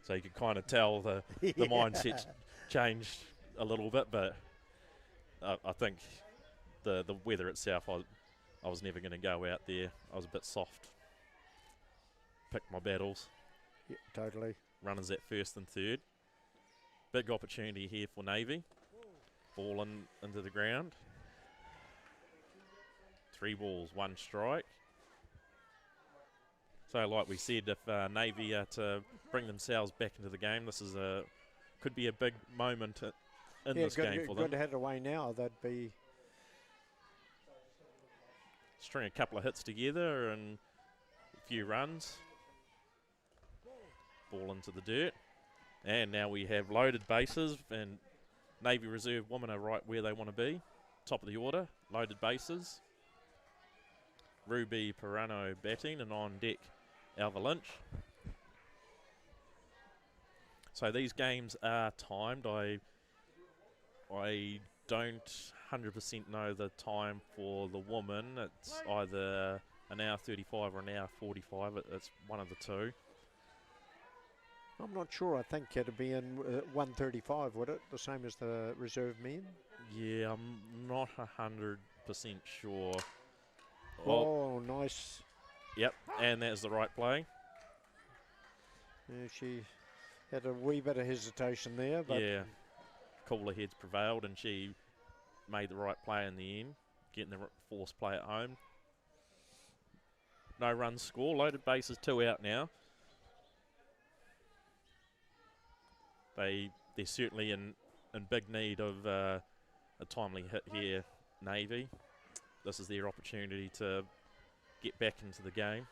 Speaker 1: So you can kind of tell the mindset's changed a little bit, but I think the weather itself, I was never going to go out there. I was a bit soft. Picked my battles.
Speaker 2: Yeah, totally.
Speaker 1: Runners at first and third. Big opportunity here for Navy. Ball into the ground. 3 balls, 1 strike. So like we said, if Navy are to bring themselves back into the game, this is could be a big moment in this game for them.
Speaker 2: Good to head away now. That'd be...
Speaker 1: String a couple of hits together and a few runs. Ball into the dirt. And now we have loaded bases, and Navy Reserve women are right where they want to be. Top of the order, loaded bases. Ruby Pirano batting, and on deck Alva Lynch. So these games are timed. I don't 100% know the time for the woman. It's either an hour 35 or an hour 45. It's one of the two.
Speaker 2: I'm not sure. I think it'd be in 1:35, would it? The same as the reserve men?
Speaker 1: Yeah, I'm not 100% sure.
Speaker 2: Oh, nice.
Speaker 1: Yep, and that's the right play.
Speaker 2: Yeah, she had a wee bit of hesitation there, but
Speaker 1: yeah, cooler heads prevailed, and she made the right play in the end, getting the force play at home. No runs score, loaded bases, 2 out now. They're certainly in big need of a timely hit here, Navy. This is their opportunity to get back into the game.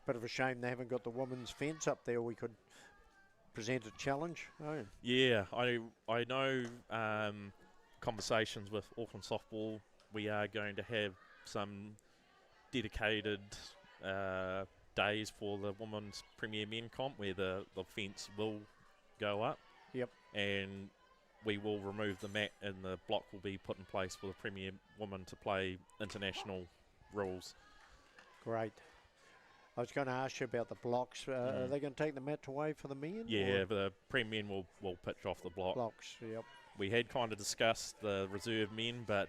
Speaker 2: Bit of a shame they haven't got the women's fence up there. We could present a challenge. Oh.
Speaker 1: Yeah, I know conversations with Auckland Softball. We are going to have some dedicated days for the Women's Premier Men Comp where the fence will go up.
Speaker 2: Yep.
Speaker 1: And we will remove the mat and the block will be put in place for the Premier Women to play international rules.
Speaker 2: Great. I was going to ask you about the blocks. Are they going to take the mat away for the men?
Speaker 1: Yeah, the Premier Men will pitch off the block.
Speaker 2: Blocks, yep.
Speaker 1: We had kind of discussed the reserve men, but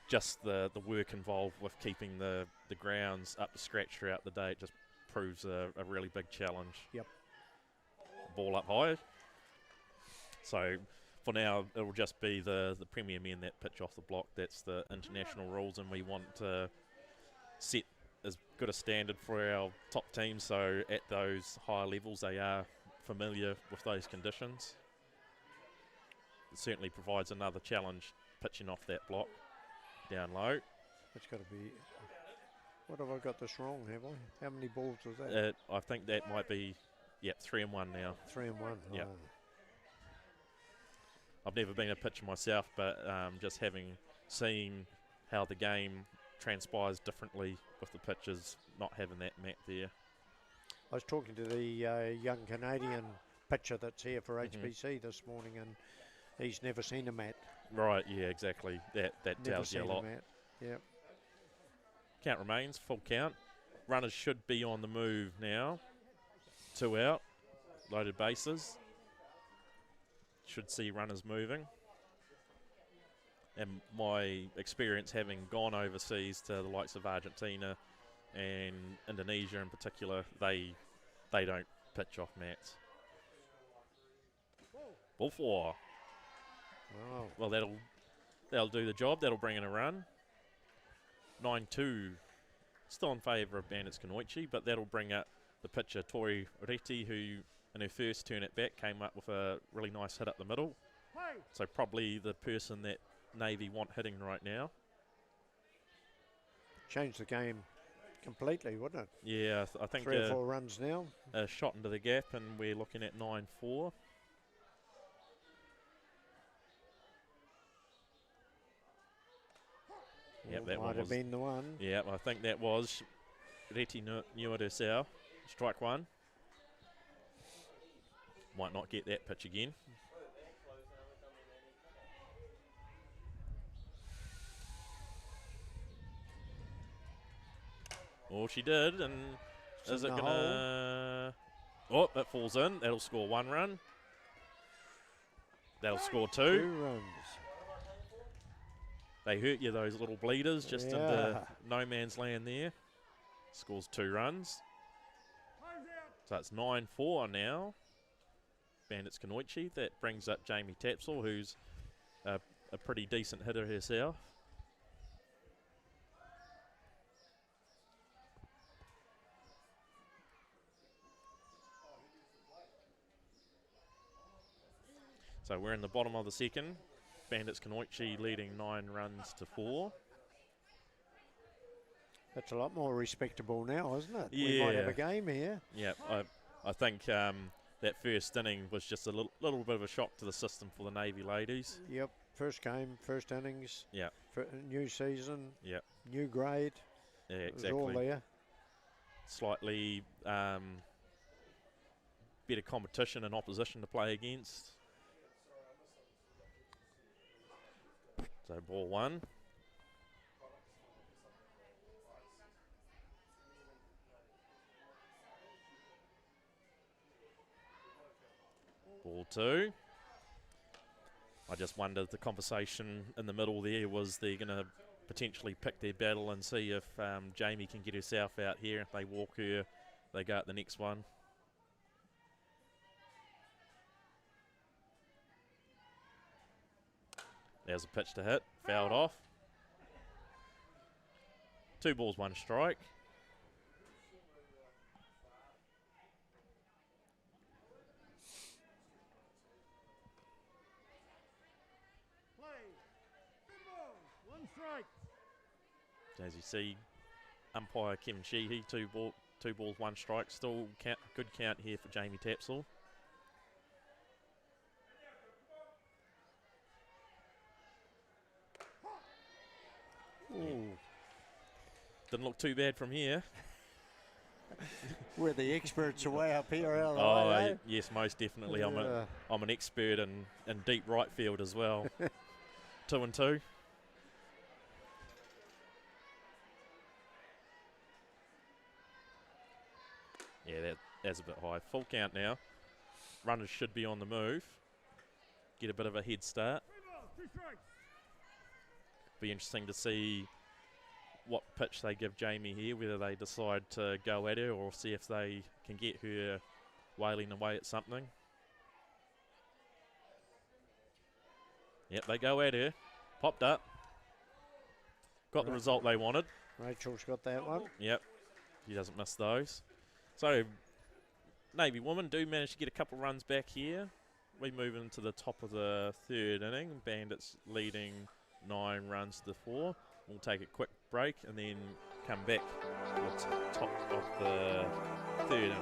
Speaker 1: just the work involved with keeping the grounds up to scratch throughout the day, it just proves a really big challenge.
Speaker 2: Yep.
Speaker 1: Ball up high. So for now, it will just be the Premier Men that pitch off the block. That's the international rules, and we want to set as good a standard for our top teams, so at those higher levels they are familiar with those conditions. It certainly provides another challenge pitching off that block down low.
Speaker 2: It's got to be... What have I got this wrong, have I? How many balls was that?
Speaker 1: I think that might be, 3 and 1 now.
Speaker 2: 3 and 1.
Speaker 1: Yeah.
Speaker 2: Oh.
Speaker 1: I've never been a pitcher myself, but just having seen how the game transpires differently with the pitchers, not having that mat there.
Speaker 2: I was talking to the young Canadian pitcher that's here for HBC this morning, and he's never seen a mat.
Speaker 1: Right, yeah, exactly. That tells you a lot.
Speaker 2: Yep.
Speaker 1: Count remains, full count. Runners should be on the move now. 2 out, loaded bases. Should see runners moving. And my experience having gone overseas to the likes of Argentina and Indonesia in particular, they don't pitch off mats. Ball 4.
Speaker 2: Wow.
Speaker 1: Well, that'll do the job. That'll bring in a run. 9-2. Still in favour of Bandits Kanoichi, but that'll bring up the pitcher Tori Reti, who in her first turn at bat came up with a really nice hit up the middle. So probably the person that Navy want hitting right now.
Speaker 2: Change the game completely, wouldn't it?
Speaker 1: Yeah, I think
Speaker 2: 3 or 4 runs now.
Speaker 1: A shot into the gap, and we're looking at 9-4. Yep, that
Speaker 2: might have been the one.
Speaker 1: Yeah, I think that was. Reti knew it herself. Strike 1. Might not get that pitch again. Oh, she did, and is it going to... Oh, that falls in. That'll score 1 run. That'll score 2.
Speaker 2: 2 runs.
Speaker 1: They hurt you, those little bleeders, just into no man's land there. Scores 2 runs. So it's 9-4 now. Bandits Kanoichi. That brings up Jamie Tapsell, who's a pretty decent hitter herself. So we're in the bottom of the second. Bandits Kanoichi leading 9 runs to 4.
Speaker 2: That's a lot more respectable now, isn't it?
Speaker 1: Yeah.
Speaker 2: We might have a game here.
Speaker 1: Yeah, I think that first inning was just a little bit of a shock to the system for the Navy ladies.
Speaker 2: Yep, first game, first innings.
Speaker 1: Yeah.
Speaker 2: New season.
Speaker 1: Yeah.
Speaker 2: New grade.
Speaker 1: Yeah, exactly.
Speaker 2: It was all there.
Speaker 1: Slightly better competition and opposition to play against. So ball 1. Ball 2. I just wondered, the conversation in the middle there was they're going to potentially pick their battle and see if Jamie can get herself out here. If they walk her, they go at the next one. There's a pitch to hit, fouled off. 2 balls, 1 strike.
Speaker 3: Play. 2 balls, 1 strike.
Speaker 1: As you see, umpire Kevin Sheehy, 2 balls, 1 strike. Still good count here for Jamie Tapsell.
Speaker 2: Ooh.
Speaker 1: Didn't look too bad from here.
Speaker 2: We're the experts away up here, aren't we?
Speaker 1: Yes, most definitely. I'm an expert in deep right field as well. 2-2. Yeah, that's a bit high. Full count now. Runners should be on the move. Get a bit of a head start.
Speaker 3: 3 balls, 2 strikes.
Speaker 1: Be interesting to see what pitch they give Jamie here, whether they decide to go at her or see if they can get her wailing away at something. Yep, they go at her. Popped up. Got the result they wanted.
Speaker 2: Rachel's got that one.
Speaker 1: Yep, she doesn't miss those. So, Navy women do manage to get a couple runs back here. We move into the top of the 3rd inning. Bandits leading 9 runs to 4. We'll take a quick break and then come back to the top of the 3rd inning.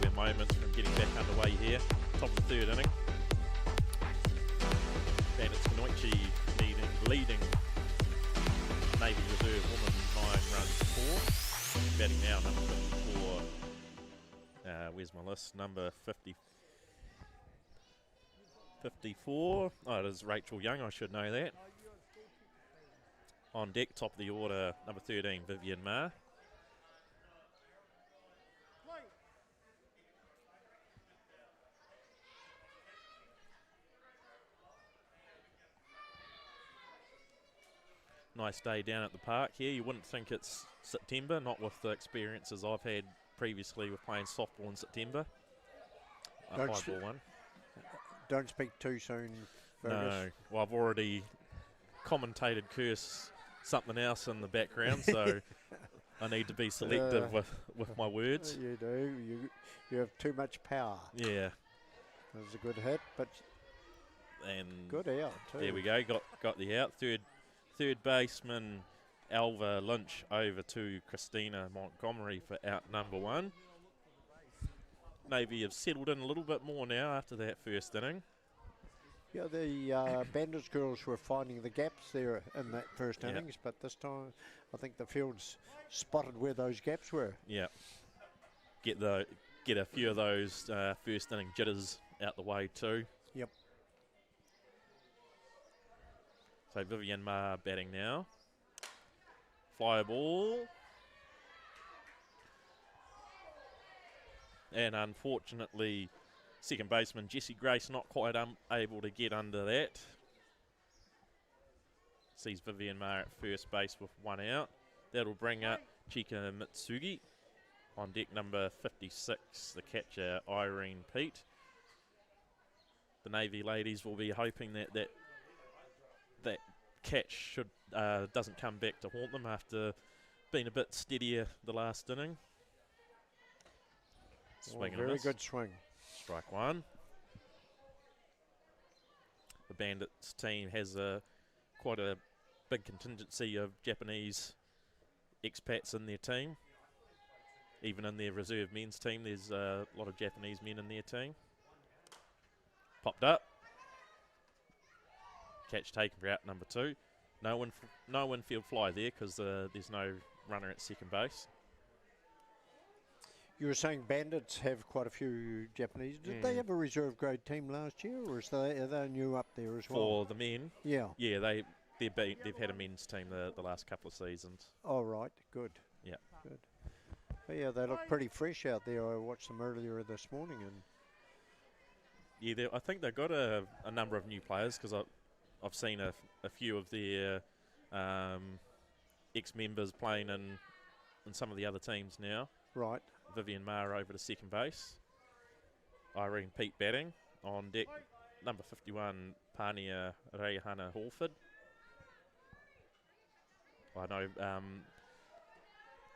Speaker 1: We're moments from getting back underway here. Top of the 3rd inning. Bandits Kanoichi leading Navy Reserve women 9 runs to 4. Batting now number 54. Where's my list? Number 54. Oh, it is Rachel Young. I should know that. On deck, top of the order, number 13, Vivian Ma. nice day down at the park here. You wouldn't think it's September, not with the experiences I've had previously with playing softball in September. High ball one.
Speaker 2: Don't speak too soon, Fergus.
Speaker 1: No, well, I've already commentated curse something else in the background, so I need to be selective with my words.
Speaker 2: You do. You have too much power.
Speaker 1: Yeah.
Speaker 2: That was a good hit, but
Speaker 1: and
Speaker 2: good out too.
Speaker 1: There we go. Got the out. Third baseman Alva Lynch over to Christina Montgomery for out number 1. Navy have settled in a little bit more now after that first inning.
Speaker 2: Yeah, the Bandits girls were finding the gaps there in that first innings, but this time I think the field's spotted where those gaps were.
Speaker 1: Yeah. Get a few of those first inning jitters out the way too.
Speaker 2: Yep.
Speaker 1: So Vivian Ma batting now. Fly ball. And unfortunately, second baseman Jessie Grace not quite able to get under that. Sees Vivian Ma at first base with 1 out. That'll bring up Chika Mitsugi. On deck number 56, the catcher Irene Pete. The Navy ladies will be hoping that catch doesn't come back to haunt them after being a bit steadier the last inning.
Speaker 2: Very good swing.
Speaker 1: Strike 1. The Bandits team has quite a big contingency of Japanese expats in their team. Even in their reserve men's team, there's a lot of Japanese men in their team. Popped up. Catch taken for out number 2. No infield fly there because there's no runner at second base.
Speaker 2: You were saying Bandits have quite a few Japanese. Did they have a reserve grade team last year, or are they new up there as well?
Speaker 1: For the men?
Speaker 2: Yeah.
Speaker 1: Yeah, they've had a men's team the last couple of seasons.
Speaker 2: Oh, right. Good.
Speaker 1: Yeah.
Speaker 2: Good. But yeah, they look pretty fresh out there. I watched them earlier this morning.
Speaker 1: Yeah, I think they've got a number of new players because I've seen a few of their ex-members playing in some of the other teams now.
Speaker 2: Right.
Speaker 1: Vivian Ma over to second base. Irene Pete batting. On deck, number 51, Pania Reihana Hallford. I know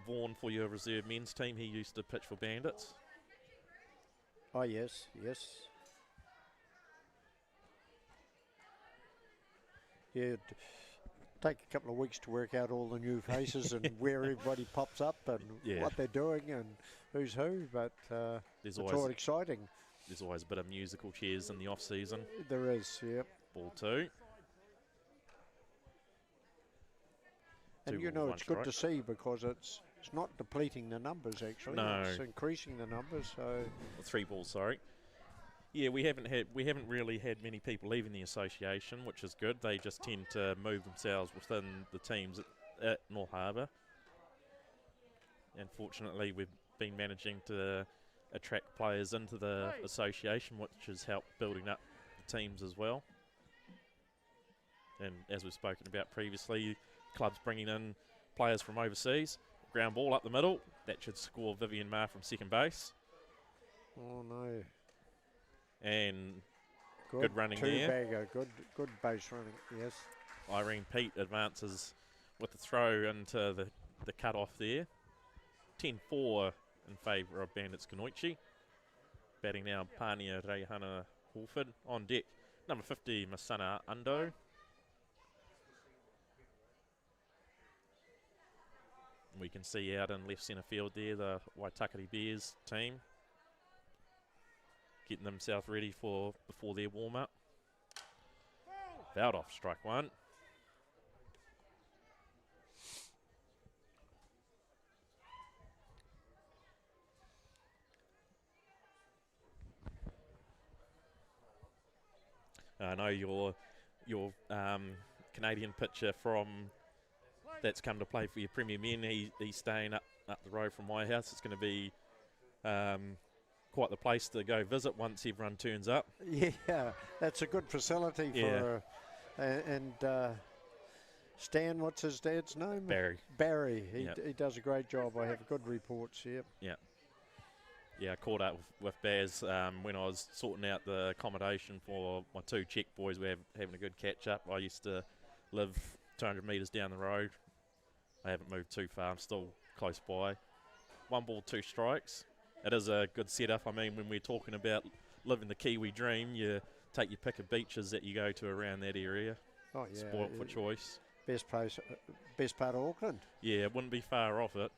Speaker 1: Vaughan, for your reserve men's team, he used to pitch for Bandits.
Speaker 2: Oh, yes, yes. Yeah, it'd take a couple of weeks to work out all the new faces and where everybody pops up and what they're doing and who's who, but it's all exciting.
Speaker 1: There's always a bit of musical chairs in the off-season.
Speaker 2: There is, yep.
Speaker 1: Ball 2.
Speaker 2: And you know, it's good to see because it's not depleting the numbers actually.
Speaker 1: No.
Speaker 2: It's increasing the numbers. So
Speaker 1: 3 balls, sorry. Yeah, we haven't really had many people leaving the association, which is good. They just tend to move themselves within the teams at North Harbour. And fortunately, we've been managing to attract players into the association, which has helped building up the teams as well. And as we've spoken about previously, clubs bringing in players from overseas. Ground ball up the middle. That should score Vivian Ma from second base.
Speaker 2: Oh, no.
Speaker 1: And good running there.
Speaker 2: Two-bagger, good base running, yes.
Speaker 1: Irene Pete advances with the throw into the cut-off there. 10-4 in favour of Bandits Kanoichi. Batting now Pania Reihana Hallford. On deck, number 50, Masana Ando. We can see out in left centre field there the Waitakere Bears team getting themselves ready before their warm-up. Fouled off, strike 1. I know your Canadian pitcher that's come to play for your Premier Men. He's staying up the road from my house. It's going to be quite the place to go visit once everyone turns up.
Speaker 2: Yeah, that's a good facility for, and Stan, what's his dad's name?
Speaker 1: Barry.
Speaker 2: Barry. He,
Speaker 1: Yep.
Speaker 2: he does a great job. I have good reports. Yep.
Speaker 1: Yeah, I caught up with Baz when I was sorting out the accommodation for my 2 Czech boys. We're having a good catch-up. I used to live 200 metres down the road. I haven't moved too far. I'm still close by. 1 ball, 2 strikes. It is a good setup. I mean, when we're talking about living the Kiwi dream, you take your pick of beaches that you go to around that area.
Speaker 2: Oh, yeah.
Speaker 1: Spoilt for choice.
Speaker 2: Best part of Auckland.
Speaker 1: Yeah, it wouldn't be far off it.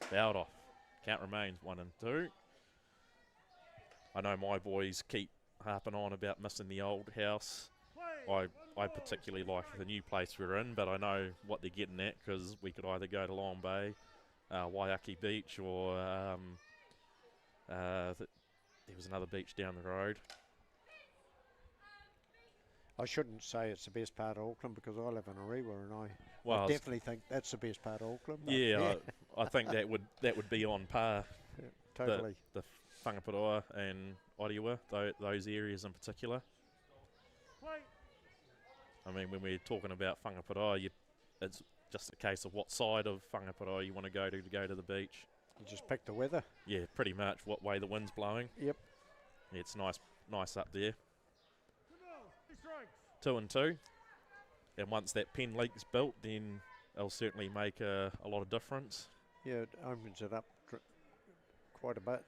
Speaker 1: Fouled off. Count remains 1 and 2. I know my boys keep harping on about missing the old house. I particularly like the new place we're in, but I know what they're getting at because we could either go to Long Bay, Waiheke Beach, or there was another beach down the road.
Speaker 2: I shouldn't say it's the best part of Auckland because I live in Orewa and I definitely think that's the best part of Auckland.
Speaker 1: Yeah, I think that would be on par.
Speaker 2: Yeah, totally.
Speaker 1: The Whangaparoa and Atiawa, those areas in particular. I mean, when we're talking about Whangaparoa, it's just a case of what side of Whangaparoa you want to go to the beach.
Speaker 2: You just pick the weather.
Speaker 1: Yeah, pretty much what way the wind's blowing.
Speaker 2: Yep.
Speaker 1: Yeah, it's nice up there.
Speaker 3: 2
Speaker 1: 2 and 2. And once that pen lake's built, then it'll certainly make a lot of difference.
Speaker 2: Yeah, it opens it up quite a bit.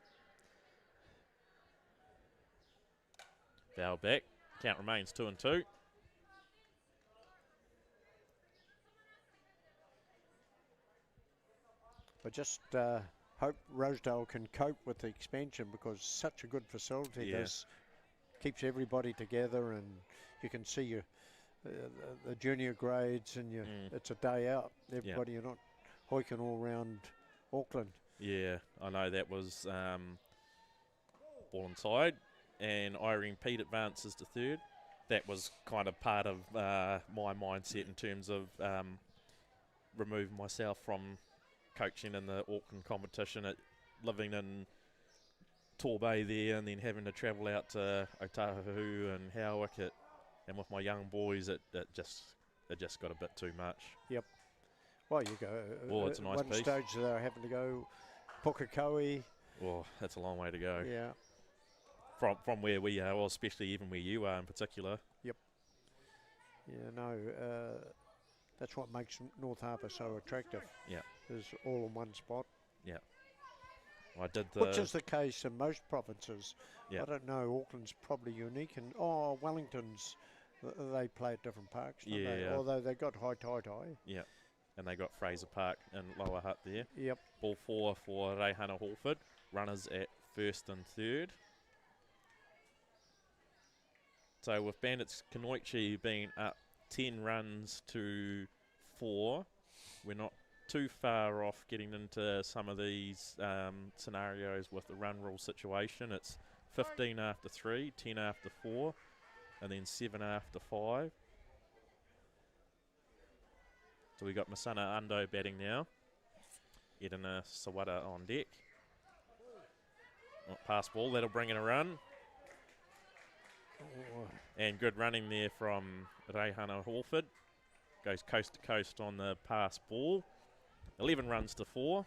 Speaker 1: Foul back. Count remains 2 and 2.
Speaker 2: I just hope Rosedale can cope with the expansion because such a good facility.
Speaker 1: Yeah.
Speaker 2: This keeps everybody together and you can see the junior grades and it's a day out. Everybody, you're not hoiking all around Auckland.
Speaker 1: Yeah, I know that was ball inside, and Irene Pete advances to 3rd. That was kind of part of my mindset in terms of removing myself from coaching in the Auckland competition, living in Torbay there and then having to travel out to Otahu and Howick, and with my young boys, it just got a bit too much.
Speaker 2: Yep. Well, you go.
Speaker 1: Well, it's a nice
Speaker 2: one
Speaker 1: piece.
Speaker 2: stage they're having to go Pukekohe.
Speaker 1: Well, that's a long way to go.
Speaker 2: Yeah.
Speaker 1: From where we are, well, especially even where you are in particular.
Speaker 2: Yep. Yeah, no, that's what makes North Harbour so attractive.
Speaker 1: Yeah.
Speaker 2: Is all in one spot.
Speaker 1: Yeah. I did
Speaker 2: which is the case in most provinces.
Speaker 1: Yeah.
Speaker 2: I don't know, Auckland's probably unique, and Wellington's, they play at different parks, don't they? Although they got High Tai Tai.
Speaker 1: Yeah, and they got Fraser Park in Lower Hutt there.
Speaker 2: Yep.
Speaker 1: Ball 4 for Reihana Hallford. Runners at 1st and 3rd. So with Bandits Kanoichi being up 10 runs to 4, we're not too far off getting into some of these scenarios with the run rule situation. It's 15 after 3, 10 after 4, and then 7 after 5. So we got Masana Ando batting now. Edina Sawada on deck. Pass ball, that'll bring in a run. And good running there from Reihana Hallford. Goes coast to coast on the pass ball. 11 runs to 4.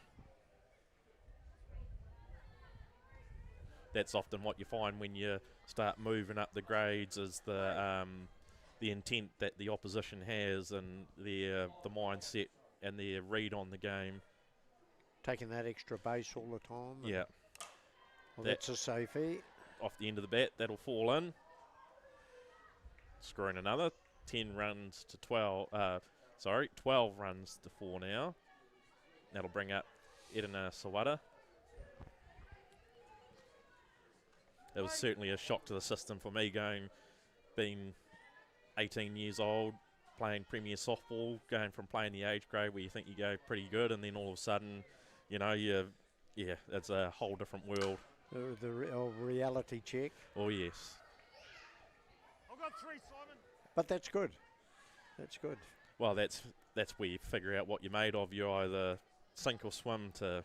Speaker 1: That's often what you find when you start moving up the grades, is the intent that the opposition has and the mindset and their read on the game.
Speaker 2: Taking that extra base all the time.
Speaker 1: Yeah.
Speaker 2: Well, that's a safety.
Speaker 1: Off the end of the bat, that'll fall in. Scoring another 10 runs to 12. 12 runs to 4 now. That'll bring up Edina Sawada. It was certainly a shock to the system for me, being 18 years old, playing Premier softball, going from playing the age grade where you think you go pretty good, and then all of a sudden, it's a whole different world.
Speaker 2: The reality check.
Speaker 1: Oh, yes.
Speaker 3: I've got 3, Simon.
Speaker 2: But that's good. That's good.
Speaker 1: Well, that's where you figure out what you're made of. You either sink or swim, to,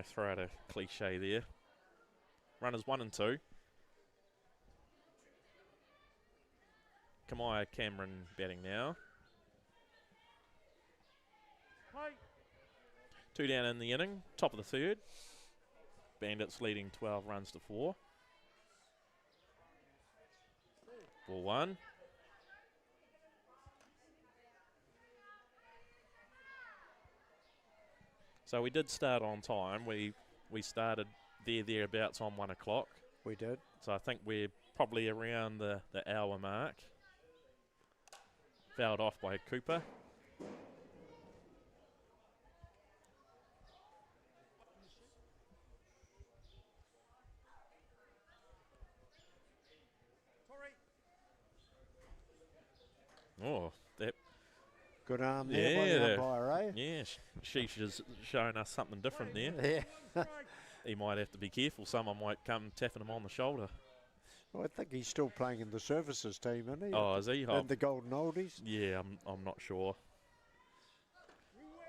Speaker 1: throw out a cliche there. Runners 1 and 2. Kamaya Cameron batting now.
Speaker 3: Play.
Speaker 1: 2 down in the inning, top of the third. Bandits leading 12 runs to 4. Ball 1. So we did start on time. We started thereabouts on 1 o'clock.
Speaker 2: We did.
Speaker 1: So I think we're probably around the hour mark. Fouled off by Cooper. Oh, that.
Speaker 2: Good arm there by the umpire, eh?
Speaker 1: Yeah, Sheesh has shown us something different there.
Speaker 2: Yeah.
Speaker 1: He might have to be careful. Someone might come tapping him on the shoulder.
Speaker 2: Well, I think he's still playing in the services team, isn't he?
Speaker 1: Oh, is he?
Speaker 2: And the Golden Oldies?
Speaker 1: Yeah, I'm not sure.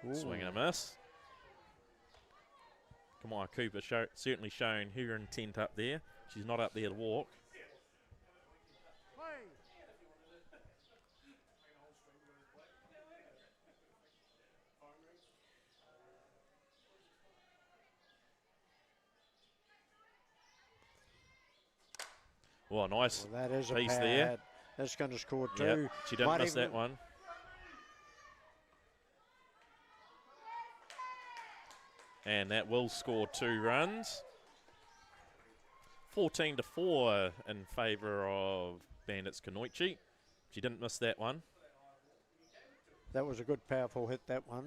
Speaker 2: Ooh.
Speaker 1: Swing and a miss. Kamaya Cooper certainly showing her intent up there. She's not up there to walk. Oh, nice
Speaker 2: that is
Speaker 1: piece
Speaker 2: a
Speaker 1: there.
Speaker 2: That's going to score 2.
Speaker 1: Yep, she didn't miss that one. And that will score 2 runs. 14-4 in favour of Bandits Kanoichi. She didn't miss that one.
Speaker 2: That was a good, powerful hit, that one.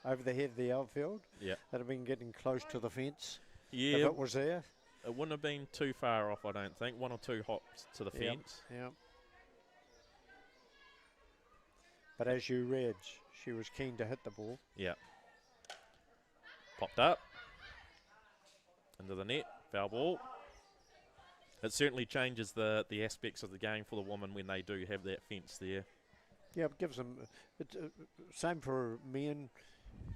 Speaker 2: Over the head of the outfield.
Speaker 1: Yeah.
Speaker 2: That'd have been getting close to the fence.
Speaker 1: Yeah.
Speaker 2: If it was there.
Speaker 1: It wouldn't have been too far off, I don't think. 1 or 2 hops to the fence.
Speaker 2: Yeah. But as you read, she was keen to hit the ball.
Speaker 1: Yeah. Popped up. Into the net. Foul ball. It certainly changes the aspects of the game for the women when they do have that fence there.
Speaker 2: Yeah, it gives them. It's same for men.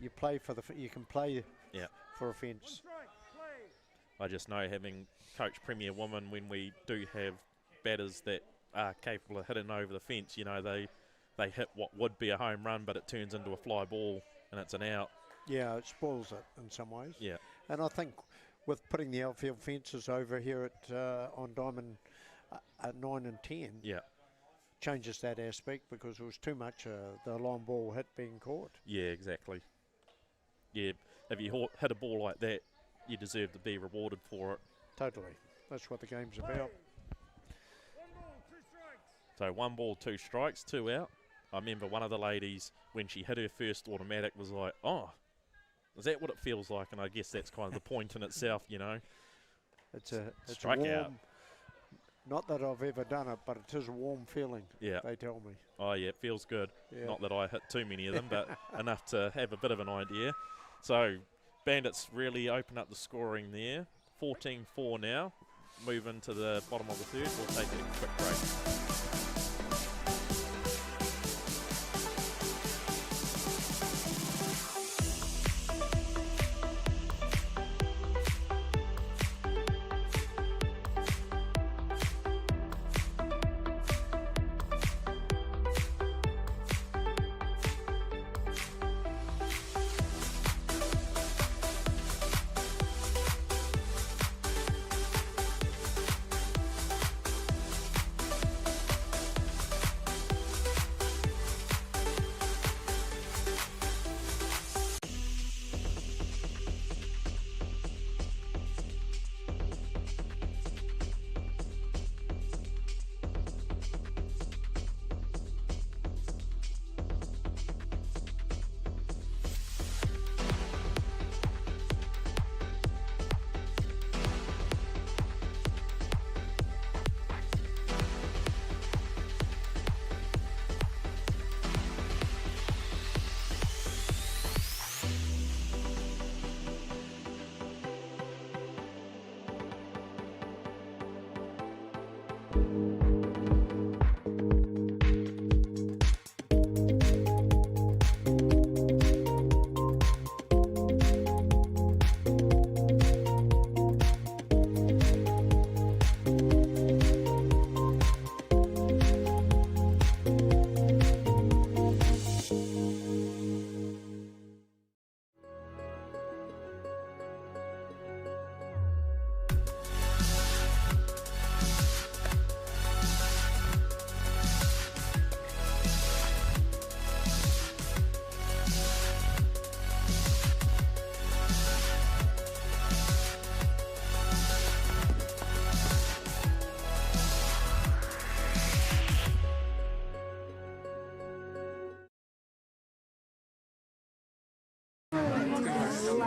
Speaker 2: You play for you can play for a fence.
Speaker 1: I just know, having coached Premier Women, when we do have batters that are capable of hitting over the fence, you know, they hit what would be a home run, but it turns into a fly ball and it's an out.
Speaker 2: Yeah, it spoils it in some ways.
Speaker 1: Yeah.
Speaker 2: And I think with putting the outfield fences over here on Diamond at 9 and 10, changes that aspect because it was too much the long ball hit being caught.
Speaker 1: Yeah, exactly. Yeah, if you hit a ball like that, you deserve to be rewarded for it.
Speaker 2: Totally. That's what the game's about.
Speaker 3: 1 ball, 2 strikes.
Speaker 1: So 1 ball, 2 strikes, 2 out. I remember one of the ladies, when she hit her first automatic, was like, oh, is that what it feels like? And I guess that's kind of the point in itself, you know.
Speaker 2: It's a
Speaker 1: strikeout.
Speaker 2: Not that I've ever done it, but it is a warm feeling, they tell me.
Speaker 1: Oh, yeah, it feels good.
Speaker 2: Yeah.
Speaker 1: Not that I hit too many of them, but enough to have a bit of an idea. So Bandits really open up the scoring there. 14-4 now. Move into the bottom of the third. We'll take a quick break.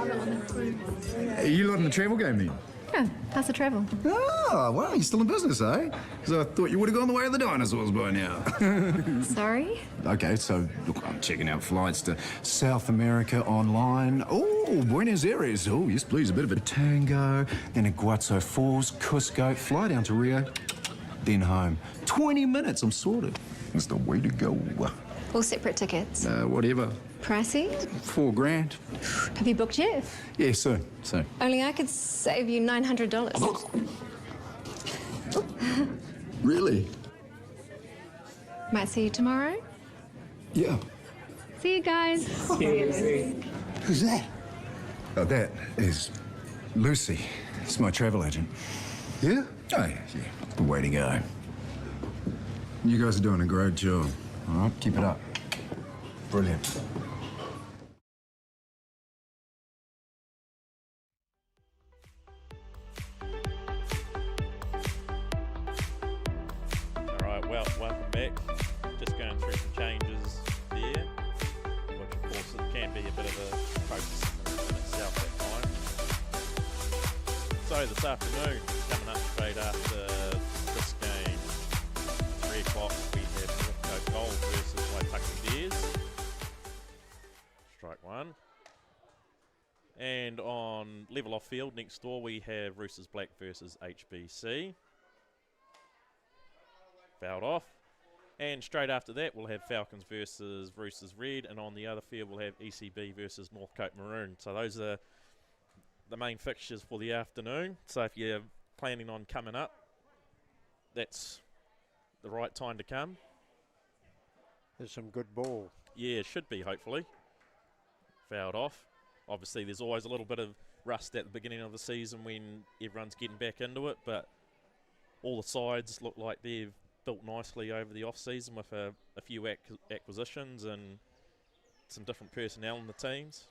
Speaker 6: Are you lot in the travel game then?
Speaker 7: Yeah, how's the travel?
Speaker 6: Oh, well, you're still in business, eh? Because I thought you would have gone the way of the dinosaurs by now.
Speaker 7: Sorry?
Speaker 6: Okay, so, look, I'm checking out flights to South America online. Oh, Buenos Aires. Oh, yes, please, a bit of a tango. Then Iguazu Falls, Cusco, fly down to Rio, then home. 20 minutes, I'm sorted. That's the way to go.
Speaker 7: All separate tickets?
Speaker 6: Whatever.
Speaker 7: Pricey?
Speaker 6: $4,000.
Speaker 7: Have you booked yet?
Speaker 6: Yeah, soon.
Speaker 7: Only I could save you $900.
Speaker 6: Really?
Speaker 7: Might see you tomorrow?
Speaker 6: Yeah.
Speaker 7: See you guys.
Speaker 6: Who's that? Oh, that is Lucy. It's my travel agent. Yeah? Oh, yeah. The way to go. You guys are doing a great job. All right, keep it up. Brilliant.
Speaker 1: All right, well, welcome back. Just going through some changes there, which of course it can be a bit of a focus in itself at times. So this afternoon, coming up straight after this game, 3 o'clock, we have Northcote Gold versus Waitaki Bears. Strike one. And on level off field next door, we have Roosters Black versus HBC. Fouled off. And straight after that, we'll have Falcons versus Roosters Red. And on the other field, we'll have ECB versus Northcote Maroon. So those are the main fixtures for the afternoon. So if you're planning on coming up, that's the right time to come.
Speaker 2: There's some good ball.
Speaker 1: Yeah, it should be, hopefully. Fouled off. Obviously, there's always a little bit of rust at the beginning of the season when everyone's getting back into it, but all the sides look like they've built nicely over the off-season with a few acquisitions and some different personnel in the teams.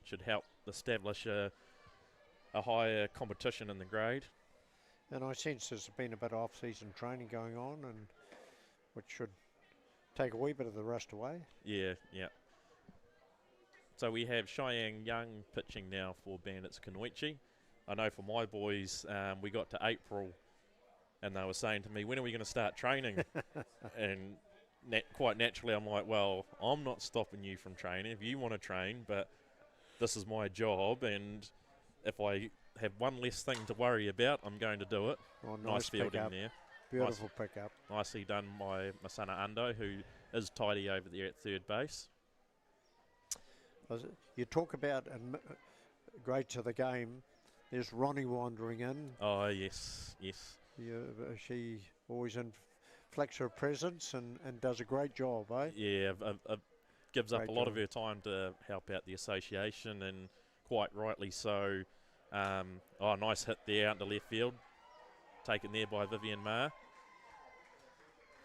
Speaker 1: Should help establish a higher competition in the grade.
Speaker 2: And I sense there's been a bit of off-season training going on, and which should take a wee bit of the rust away.
Speaker 1: Yeah. So we have Cheyenne Young pitching now for Bandits Kanoichi. I know for my boys, we got to April and they were saying to me, when are we going to start training? And quite naturally, I'm like, well, I'm not stopping you from training if you want to train, but this is my job, and if I have one less thing to worry about, I'm going to do it.
Speaker 2: Oh,
Speaker 1: nice fielding there.
Speaker 2: Beautiful pickup.
Speaker 1: Nicely done by Masana Ando, who is tidy over there at third base.
Speaker 2: You talk about greats of the game. There's Ronnie wandering in.
Speaker 1: Oh, yes.
Speaker 2: She always inflects her presence and does a great job, eh?
Speaker 1: Yeah, gives up a lot of her time to help out the association, and quite rightly so. Nice hit there out to left field. Taken there by Vivian Maher.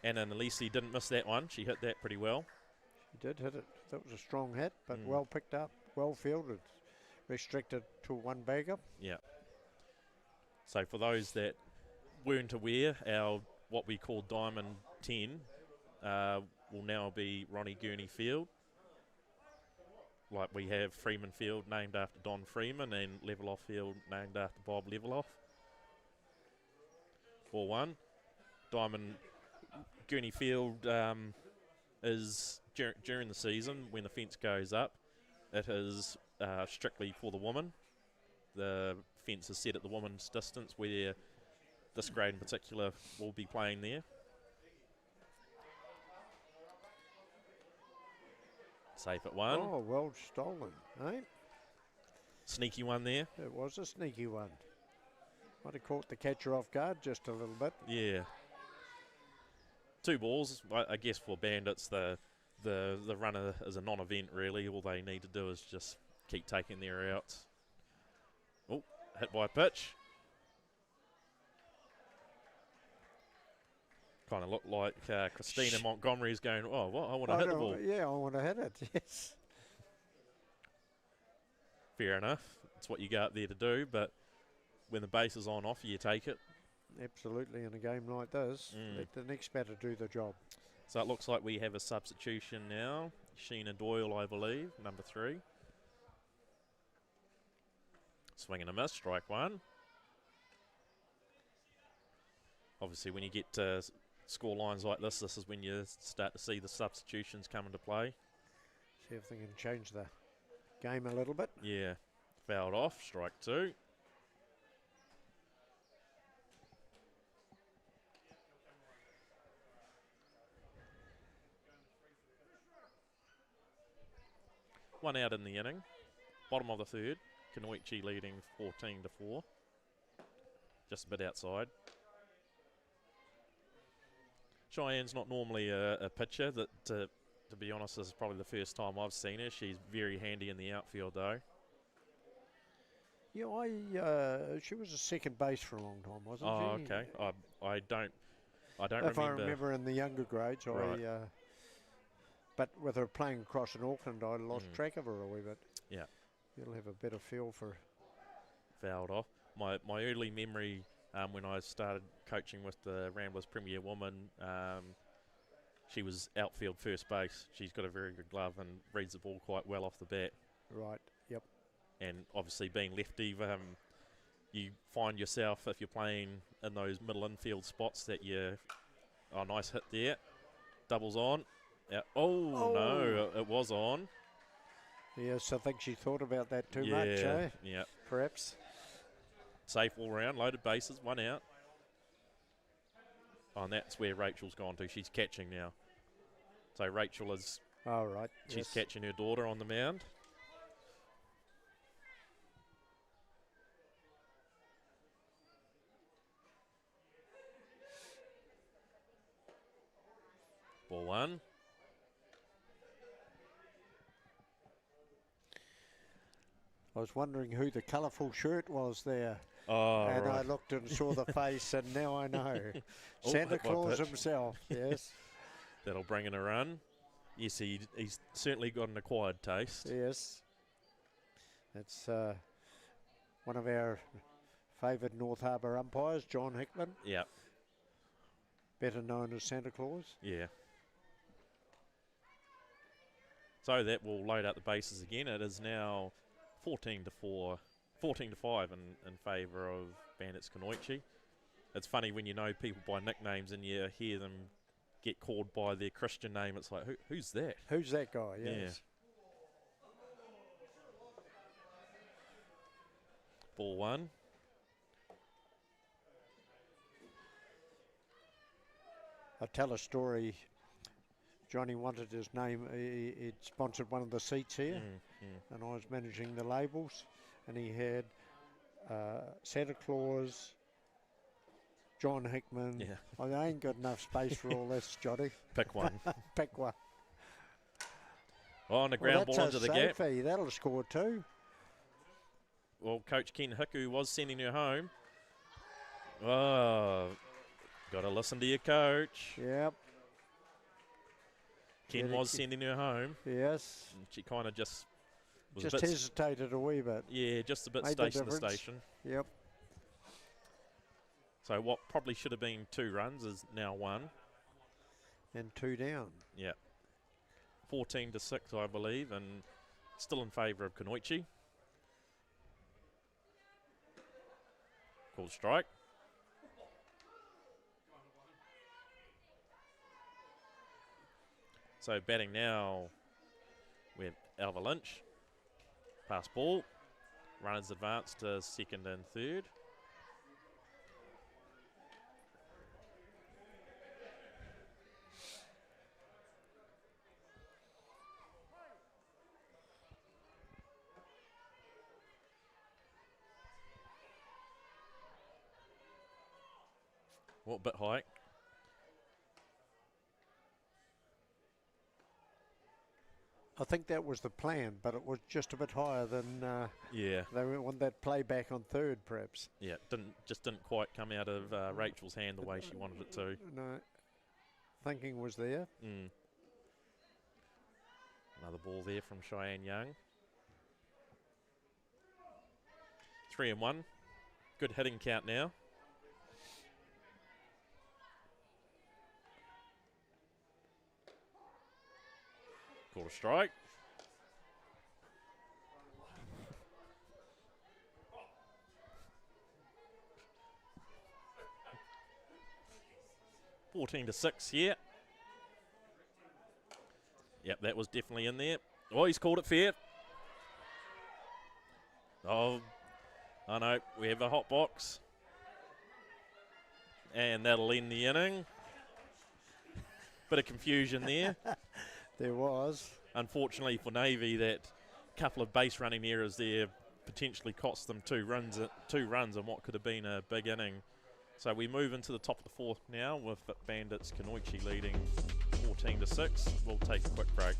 Speaker 1: And Annalise didn't miss that one. She hit that pretty well.
Speaker 2: She did hit it. That was a strong hit, but well picked up, well fielded. Restricted to one bagger.
Speaker 1: Yeah. So for those that weren't aware, our what we call Diamond 10 will now be Ronnie Gurney Field. Like we have Freeman Field named after Don Freeman, and Leveloff Field named after Bob Leveloff. 4-1. Diamond Gurney Field is during the season when the fence goes up. It is strictly for the woman. The fence is set at the woman's distance, where this grade in particular will be playing there. Safe at one.
Speaker 2: Oh, well stolen, eh?
Speaker 1: Sneaky one there.
Speaker 2: It was a sneaky one. Might have caught the catcher off guard just a little bit.
Speaker 1: Yeah. 2 balls. I guess for Bandits, the runner is a non-event really. All they need to do is just keep taking their outs. Oh, hit by a pitch. Kind of looked like Christina Montgomery's going, oh, what? I want to hit the ball.
Speaker 2: Yeah, I want to hit it, yes.
Speaker 1: Fair enough. It's what you go up there to do, but when the base is on offer, you take it.
Speaker 2: Absolutely, in a game like this, let the next batter do the job.
Speaker 1: So it looks like we have a substitution now. Sheena Doyle, I believe, number 3. Swing and a miss, strike one. Obviously, when you get score lines like this is when you start to see the substitutions come into play.
Speaker 2: See if they can change the game a little bit.
Speaker 1: Yeah, fouled off, strike two. One out in the inning. Bottom of the third. Kanoichi leading 14-4. Just a bit outside. Cheyenne's not normally a pitcher that, to be honest, this is probably the first time I've seen her. She's very handy in the outfield, though.
Speaker 2: Yeah, she was a second base for a long time, wasn't she?
Speaker 1: Oh, okay. I don't remember.
Speaker 2: If I remember in the younger grades,
Speaker 1: Right.
Speaker 2: But with her playing across in Auckland, I lost track of her a wee bit.
Speaker 1: Yeah.
Speaker 2: You'll have a better feel for.
Speaker 1: Fouled off. My early memory when I started coaching with the Ramblers Premier Woman, she was outfield first base. She's got a very good glove and reads the ball quite well off the bat.
Speaker 2: Right, yep.
Speaker 1: And obviously being lefty, you find yourself, if you're playing in those middle infield spots, that nice hit there. Doubles on. No, it was on.
Speaker 2: Yes, I think she thought about that too much, eh?
Speaker 1: Yeah.
Speaker 2: Perhaps.
Speaker 1: Safe all round, loaded bases, one out. Oh, and that's where Rachel's gone to. She's catching now. So Rachel is...
Speaker 2: Oh, right.
Speaker 1: She's catching her daughter on the mound. Ball one.
Speaker 2: I was wondering who the colourful shirt was there.
Speaker 1: Oh,
Speaker 2: and
Speaker 1: right.
Speaker 2: I looked and saw the face, and now I know. Santa Claus himself, yes.
Speaker 1: That'll bring in a run. Yes, he's certainly got an acquired taste.
Speaker 2: Yes. It's one of our favoured North Harbour umpires, John Hickman.
Speaker 1: Yep.
Speaker 2: Better known as Santa Claus.
Speaker 1: Yeah. So that will load up the bases again. It is now 14-5 in favour of Bandits Kanoichi. It's funny when you know people by nicknames and you hear them get called by their Christian name. It's like, who's that?
Speaker 2: Who's that guy? Yes.
Speaker 1: Yeah. Ball one.
Speaker 2: I'll tell a story. Johnny wanted his name. He'd sponsored one of the seats here, and I was managing the labels, and he had Santa Claus, John Hickman.
Speaker 1: Yeah.
Speaker 2: I ain't got enough space for all this, Johnny.
Speaker 1: Pick one.
Speaker 2: Pick one.
Speaker 1: On the ground ball into the gap.
Speaker 2: Sophie. That'll score two.
Speaker 1: Well, Coach Ken Hiku was sending her home. Oh, got to listen to your coach.
Speaker 2: Yep.
Speaker 1: Ken was sending her home.
Speaker 2: Yes.
Speaker 1: And she kind of just was
Speaker 2: just hesitated a wee bit.
Speaker 1: Yeah, just a bit
Speaker 2: Made
Speaker 1: station to station.
Speaker 2: Yep.
Speaker 1: So what probably should have been 2 runs is now 1.
Speaker 2: And 2 down.
Speaker 1: Yeah. 14-6, I believe, and still in favour of Kanoichi. Called strike. So batting now with Alva Lynch. Pass ball. Runners advance to second and third. Well, a bit high.
Speaker 2: I think that was the plan, but it was just a bit higher than
Speaker 1: Yeah.
Speaker 2: they want that playback on third, perhaps.
Speaker 1: Yeah, didn't quite come out of Rachel's hand the way she wanted it to.
Speaker 2: No, thinking was there.
Speaker 1: Another ball there from Cheyenne Young. 3-1. Good hitting count now. Called a strike. 14-6 here. Yep, that was definitely in there. Oh, he's called it fair. Oh, I know, we have a hot box. And that'll end the inning. Bit of confusion there.
Speaker 2: There was.
Speaker 1: Unfortunately for Navy, that couple of base running errors there potentially cost them two runs and what could have been a big inning. So we move into the top of the fourth now with Bandits Kanoichi leading 14-6. We'll take a quick break.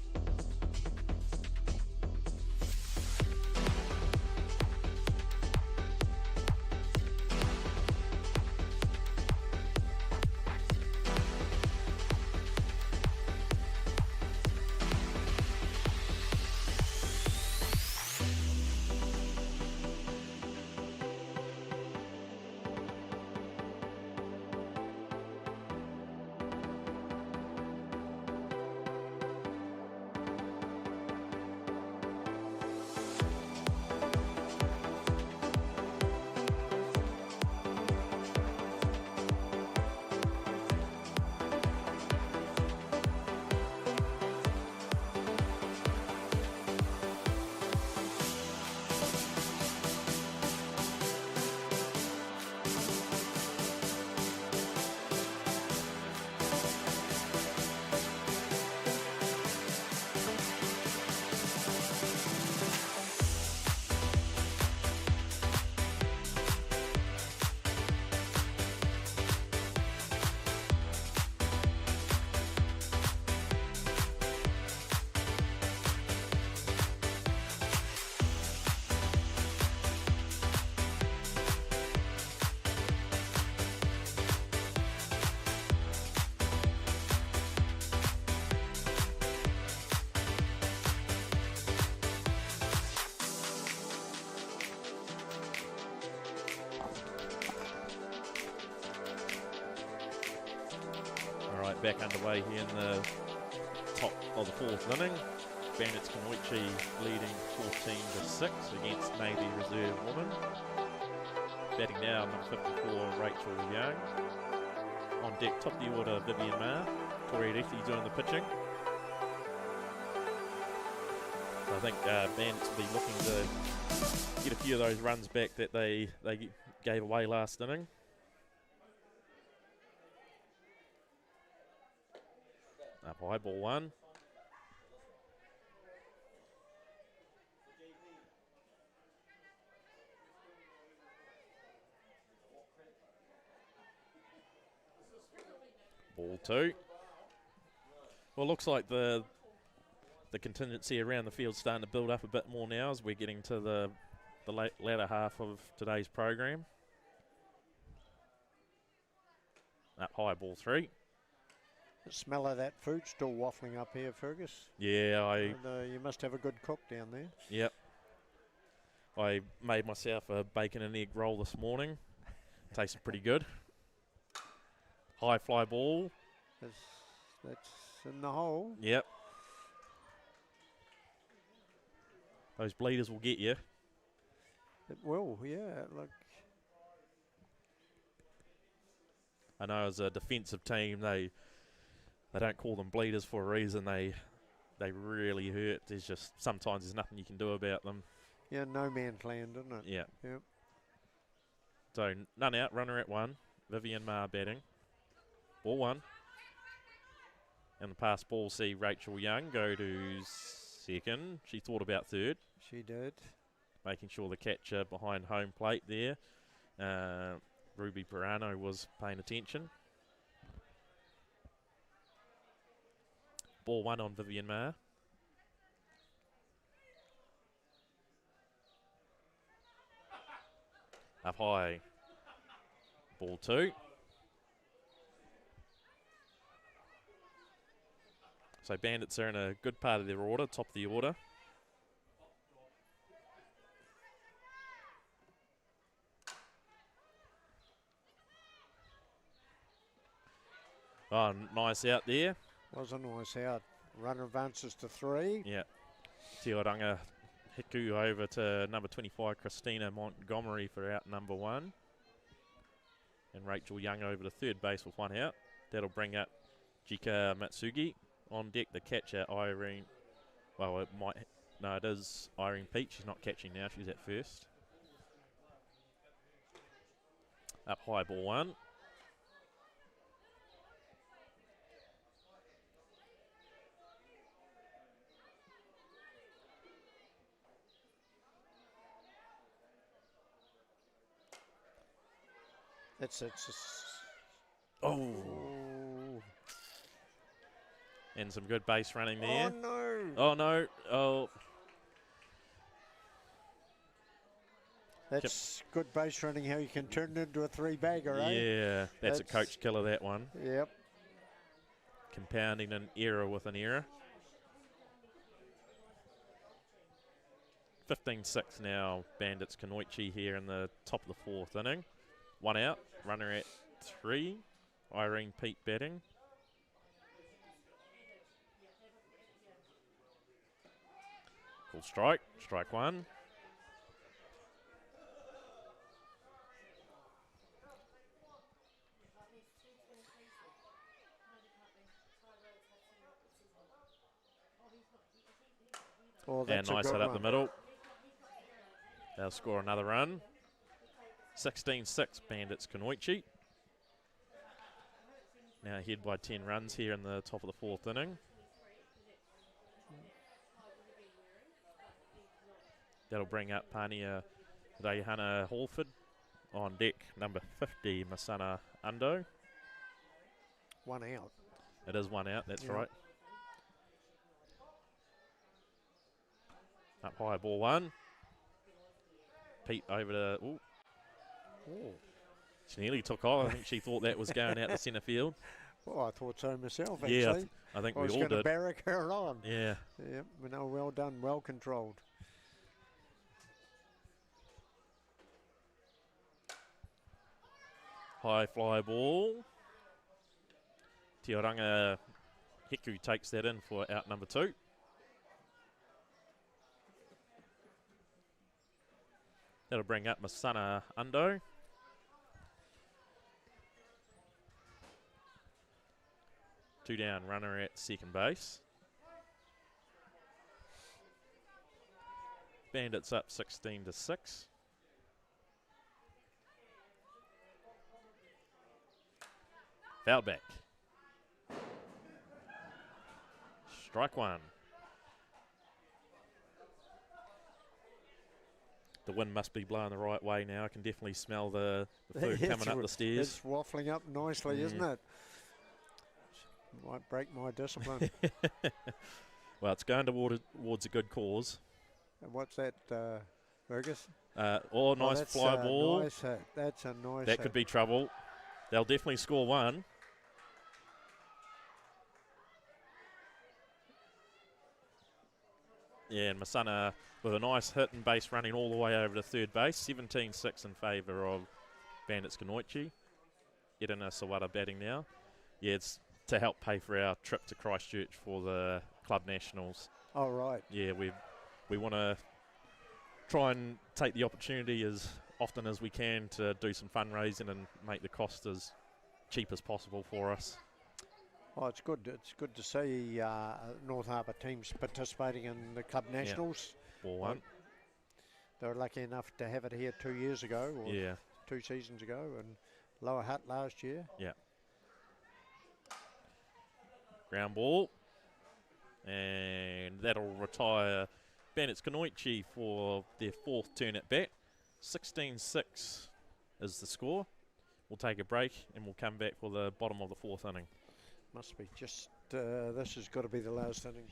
Speaker 1: Back underway here in the top of the fourth inning. Bandits Kanoichi leading 14-6 against Navy Reserve Women. Batting now, number 54, Rachel Young. On deck, top of the order, Vivian Ma. Tori Rethi doing the pitching. So I think Bandits will be looking to get a few of those runs back that they gave away last inning. Up high, ball one. Ball two. Well, looks like the contingency around the field's starting to build up a bit more now as we're getting to the latter half of today's program. Up high, ball three.
Speaker 2: The smell of that food still waffling up here, Fergus.
Speaker 1: Yeah,
Speaker 2: and, you must have a good cook down there.
Speaker 1: Yep. I made myself a bacon and egg roll this morning. Tasted pretty good. High fly ball.
Speaker 2: That's in the hole.
Speaker 1: Yep. Those bleeders will get you.
Speaker 2: It will, yeah. Look.
Speaker 1: I know as a defensive team, they don't call them bleeders for a reason. They really hurt. Sometimes there's nothing you can do about them.
Speaker 2: Yeah, no man's land, isn't it?
Speaker 1: Yeah.
Speaker 2: Yep.
Speaker 1: So none out, runner at one. Vivian Ma batting. Ball one. And the pass ball see Rachel Young go to second. She thought about third.
Speaker 2: She did.
Speaker 1: Making sure the catcher behind home plate there. Ruby Pirano was paying attention. Ball one on Vivian Ma. Up high. Ball two. So Bandits are in a good part of their order, top of the order. Oh, nice out there.
Speaker 2: Was a nice out. Runner advances to three.
Speaker 1: Yeah. Tioranga Hiku over to number 25, Christina Montgomery for out number one. And Rachel Young over to third base with one out. That'll bring up Jika Matsugi on deck. The catcher, Irene. Well, it might. No, it is Irene Pete. She's not catching now. She's at first. Up high, ball 1. Oh. And some good base running there.
Speaker 2: Oh, no.
Speaker 1: Oh, no. Oh.
Speaker 2: That's good base running, how you can turn it into a 3-bagger, eh?
Speaker 1: Yeah, that's a coach killer, that one.
Speaker 2: Yep.
Speaker 1: Compounding an error with an error. 15-6 now, Bandits Kanoichi here in the top of the 4th inning. 1 out, runner at 3. Irene Pete batting. Full strike, strike 1.
Speaker 2: Oh,
Speaker 1: and nice hit up the middle. They'll score another run. 16-6 Bandits Kanoichi. Now ahead by 10 runs here in the top of the 4th inning. That'll bring up Pania Reihana Halford on deck. Number 50, Masana Ando.
Speaker 2: 1 out.
Speaker 1: It is 1 out, that's right. Up high, ball 1. Pete over to. Ooh.
Speaker 2: Oh.
Speaker 1: She nearly took off. I think she thought that was going out the centre field.
Speaker 2: Well, I thought so myself, actually.
Speaker 1: Yeah, I think we all did. I was going to
Speaker 2: barrack her on.
Speaker 1: Yeah.
Speaker 2: Yep, no, well done, well controlled.
Speaker 1: High fly ball. Tioranga Hiku takes that in for out number 2. That'll bring up Masana Ando. Two down, runner at second base. Bandits up 16-6. Foul back. Strike 1. The wind must be blowing the right way now. I can definitely smell the food coming up the stairs.
Speaker 2: It's waffling up nicely, isn't it? Might break my discipline.
Speaker 1: Well, it's going towards a good cause.
Speaker 2: And what's that, Fergus?
Speaker 1: Nice fly ball.
Speaker 2: Nice hit. That's a nice
Speaker 1: That could be trouble. They'll definitely score 1. Yeah, and Masana with a nice hit and base running all the way over to third base. 17-6 in favour of Bandits Kanoichi. Irina Sawada batting now. Yeah, it's to help pay for our trip to Christchurch for the Club Nationals.
Speaker 2: Oh, right.
Speaker 1: Yeah, we want to try and take the opportunity as often as we can to do some fundraising and make the cost as cheap as possible for us.
Speaker 2: Oh, it's good. It's good to see North Harbour teams participating in the Club Nationals.
Speaker 1: Yeah. Ball 1.
Speaker 2: They were lucky enough to have it here 2 years ago, or 2 seasons ago, and Lower Hutt last year.
Speaker 1: Yeah. Ground ball. And that'll retire Bandits Kanoichi for their 4th turn at bat. 16-6 is the score. We'll take a break and we'll come back for the bottom of the 4th inning.
Speaker 2: Must be just, this has got to be the last inning.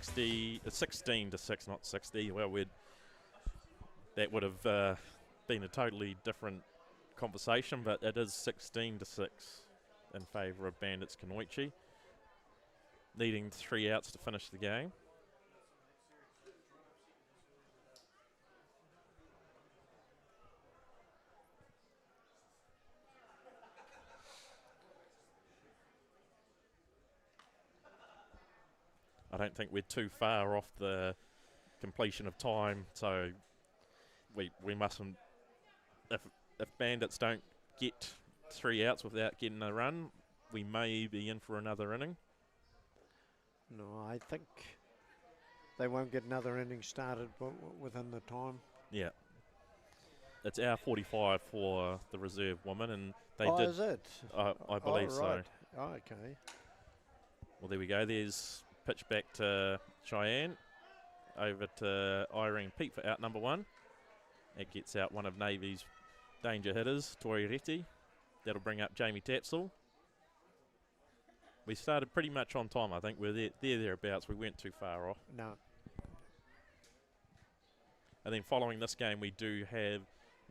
Speaker 1: 16 to 6, not 60. Well, that would have been a totally different conversation, but it is 16 to 6 in favour of Bandits Kanoichi, needing 3 outs to finish the game. I don't think we're too far off the completion of time, so we mustn't. If Bandits don't get 3 outs without getting a run, we may be in for another inning.
Speaker 2: No, I think they won't get another inning started within the time.
Speaker 1: Yeah. It's hour 45 for the reserve women, and they did.
Speaker 2: Is it?
Speaker 1: I believe so.
Speaker 2: Oh, okay.
Speaker 1: Well, there we go. There's pitch back to Cheyenne, over to Irene Pete for out number 1. It gets out one of Navy's danger hitters, Tori Reti. That'll bring up Jamie Tatzel. We started pretty much on time, I think. We're thereabouts. We weren't too far off.
Speaker 2: No.
Speaker 1: And then following this game, we do have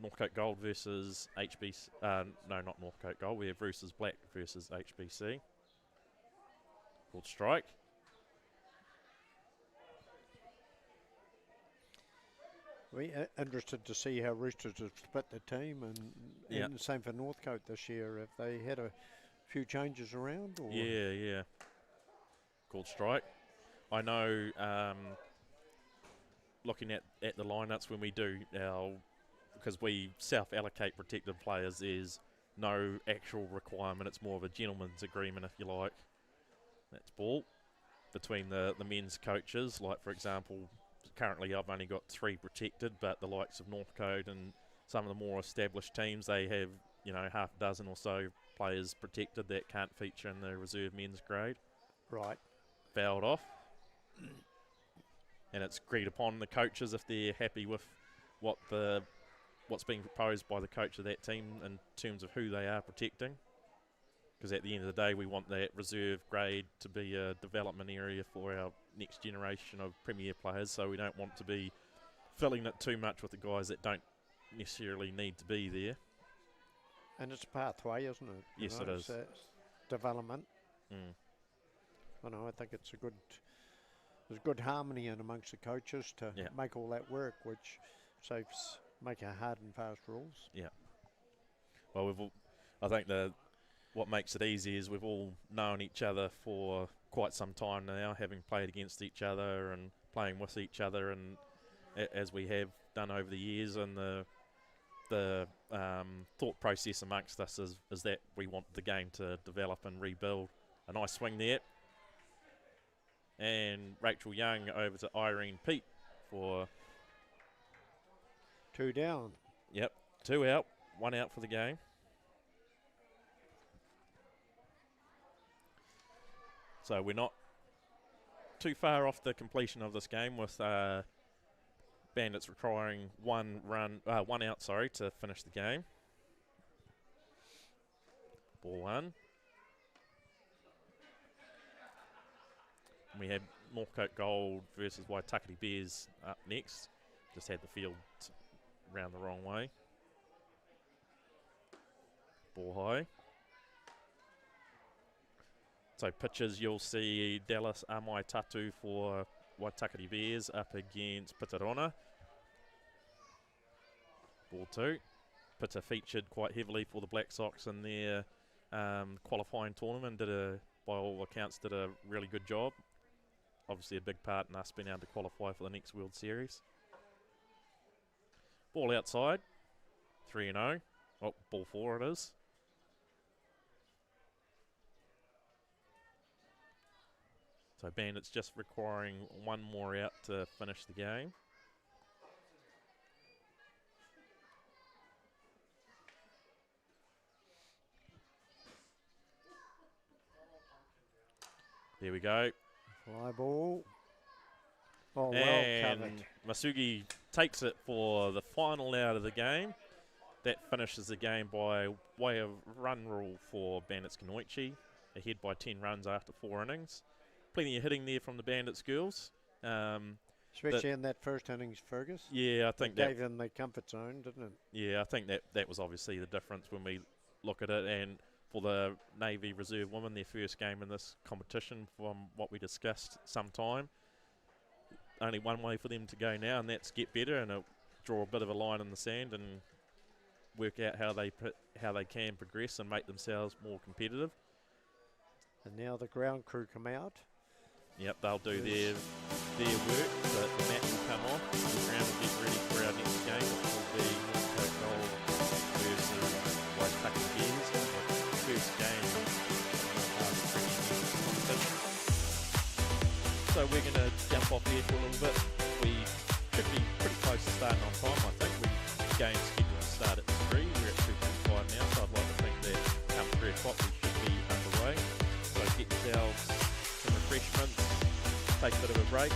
Speaker 1: Northcote Gold versus HBC. No, not Northcote Gold. We have Roosters Black versus HBC. Called strike.
Speaker 2: We're interested to see how Roosters have split the team, and the same for Northcote this year. Have they had a few changes around? Or?
Speaker 1: Yeah. Called strike. I know, looking at the lineups when we do because we self-allocate protected players, there's no actual requirement. It's more of a gentleman's agreement, if you like. That's ball between the men's coaches. Like, for example, currently I've only got 3 protected, but the likes of Northcote and some of the more established teams, they have, half a dozen or so players protected that can't feature in the reserve men's grade.
Speaker 2: Right.
Speaker 1: Fouled off. And it's agreed upon the coaches if they're happy with what's being proposed by the coach of that team in terms of who they are protecting. Because at the end of the day, we want that reserve grade to be a development area for our next generation of premier players, so we don't want to be filling it too much with the guys that don't necessarily need to be there.
Speaker 2: And it's a pathway, isn't it?
Speaker 1: Yes, it is.
Speaker 2: It's development.
Speaker 1: Mm.
Speaker 2: I think there's good harmony in amongst the coaches to make all that work, which saves making hard and fast rules.
Speaker 1: Yeah. Well, I think what makes it easy is we've all known each other for quite some time now, having played against each other and playing with each other, and as we have done over the years, and the thought process amongst us is that we want the game to develop and rebuild. A nice swing there. And Rachel Young over to Irene Pete for
Speaker 2: 2 down.
Speaker 1: Yep, 2 out, 1 out for the game. So we're not too far off the completion of this game, with Bandits requiring 1 out to finish the game. Ball 1. We had Northcote Gold versus Waitakere Bears up next. Just had the field round the wrong way. Ball high. So pitches, you'll see Dallas Amai Tatu for Waitakere Bears up against Pitarona. Ball 2. Pita featured quite heavily for the Black Sox in their qualifying tournament. By all accounts, did a really good job. Obviously a big part in us being able to qualify for the next World Series. Ball outside. 3-0. Oh, ball 4 it is. So Bandits just requiring 1 more out to finish the game. There we go.
Speaker 2: Fly ball. Oh, well
Speaker 1: and
Speaker 2: covered.
Speaker 1: Masugi takes it for the final out of the game. That finishes the game by way of run rule for Bandits Kanoichi, ahead by 10 runs after 4 innings. plenty of hitting there from the Bandits girls.
Speaker 2: Especially in that first innings, Fergus.
Speaker 1: Yeah, I think
Speaker 2: that gave them the comfort zone, didn't it?
Speaker 1: Yeah, I think that was obviously the difference when we look at it. And for the Navy Reserve women, their first game in this competition, from what we discussed sometime, only one way for them to go now, and that's get better and draw a bit of a line in the sand and work out how they can progress and make themselves more competitive.
Speaker 2: And now the ground crew come out.
Speaker 1: Yep, they'll do their work. The mat will come off. The ground will get ready for our next game, which will be North Gold versus Waitaki Gerbes. The first game of the competition. So we're going to jump off here for a little bit. We should be pretty close to starting on time, I think. The game's scheduled to start at 3. We're at 2:45 now, so I'd like to think that come 3 o'clock we should be underway. So get yourselves some refreshments, take a bit of a break,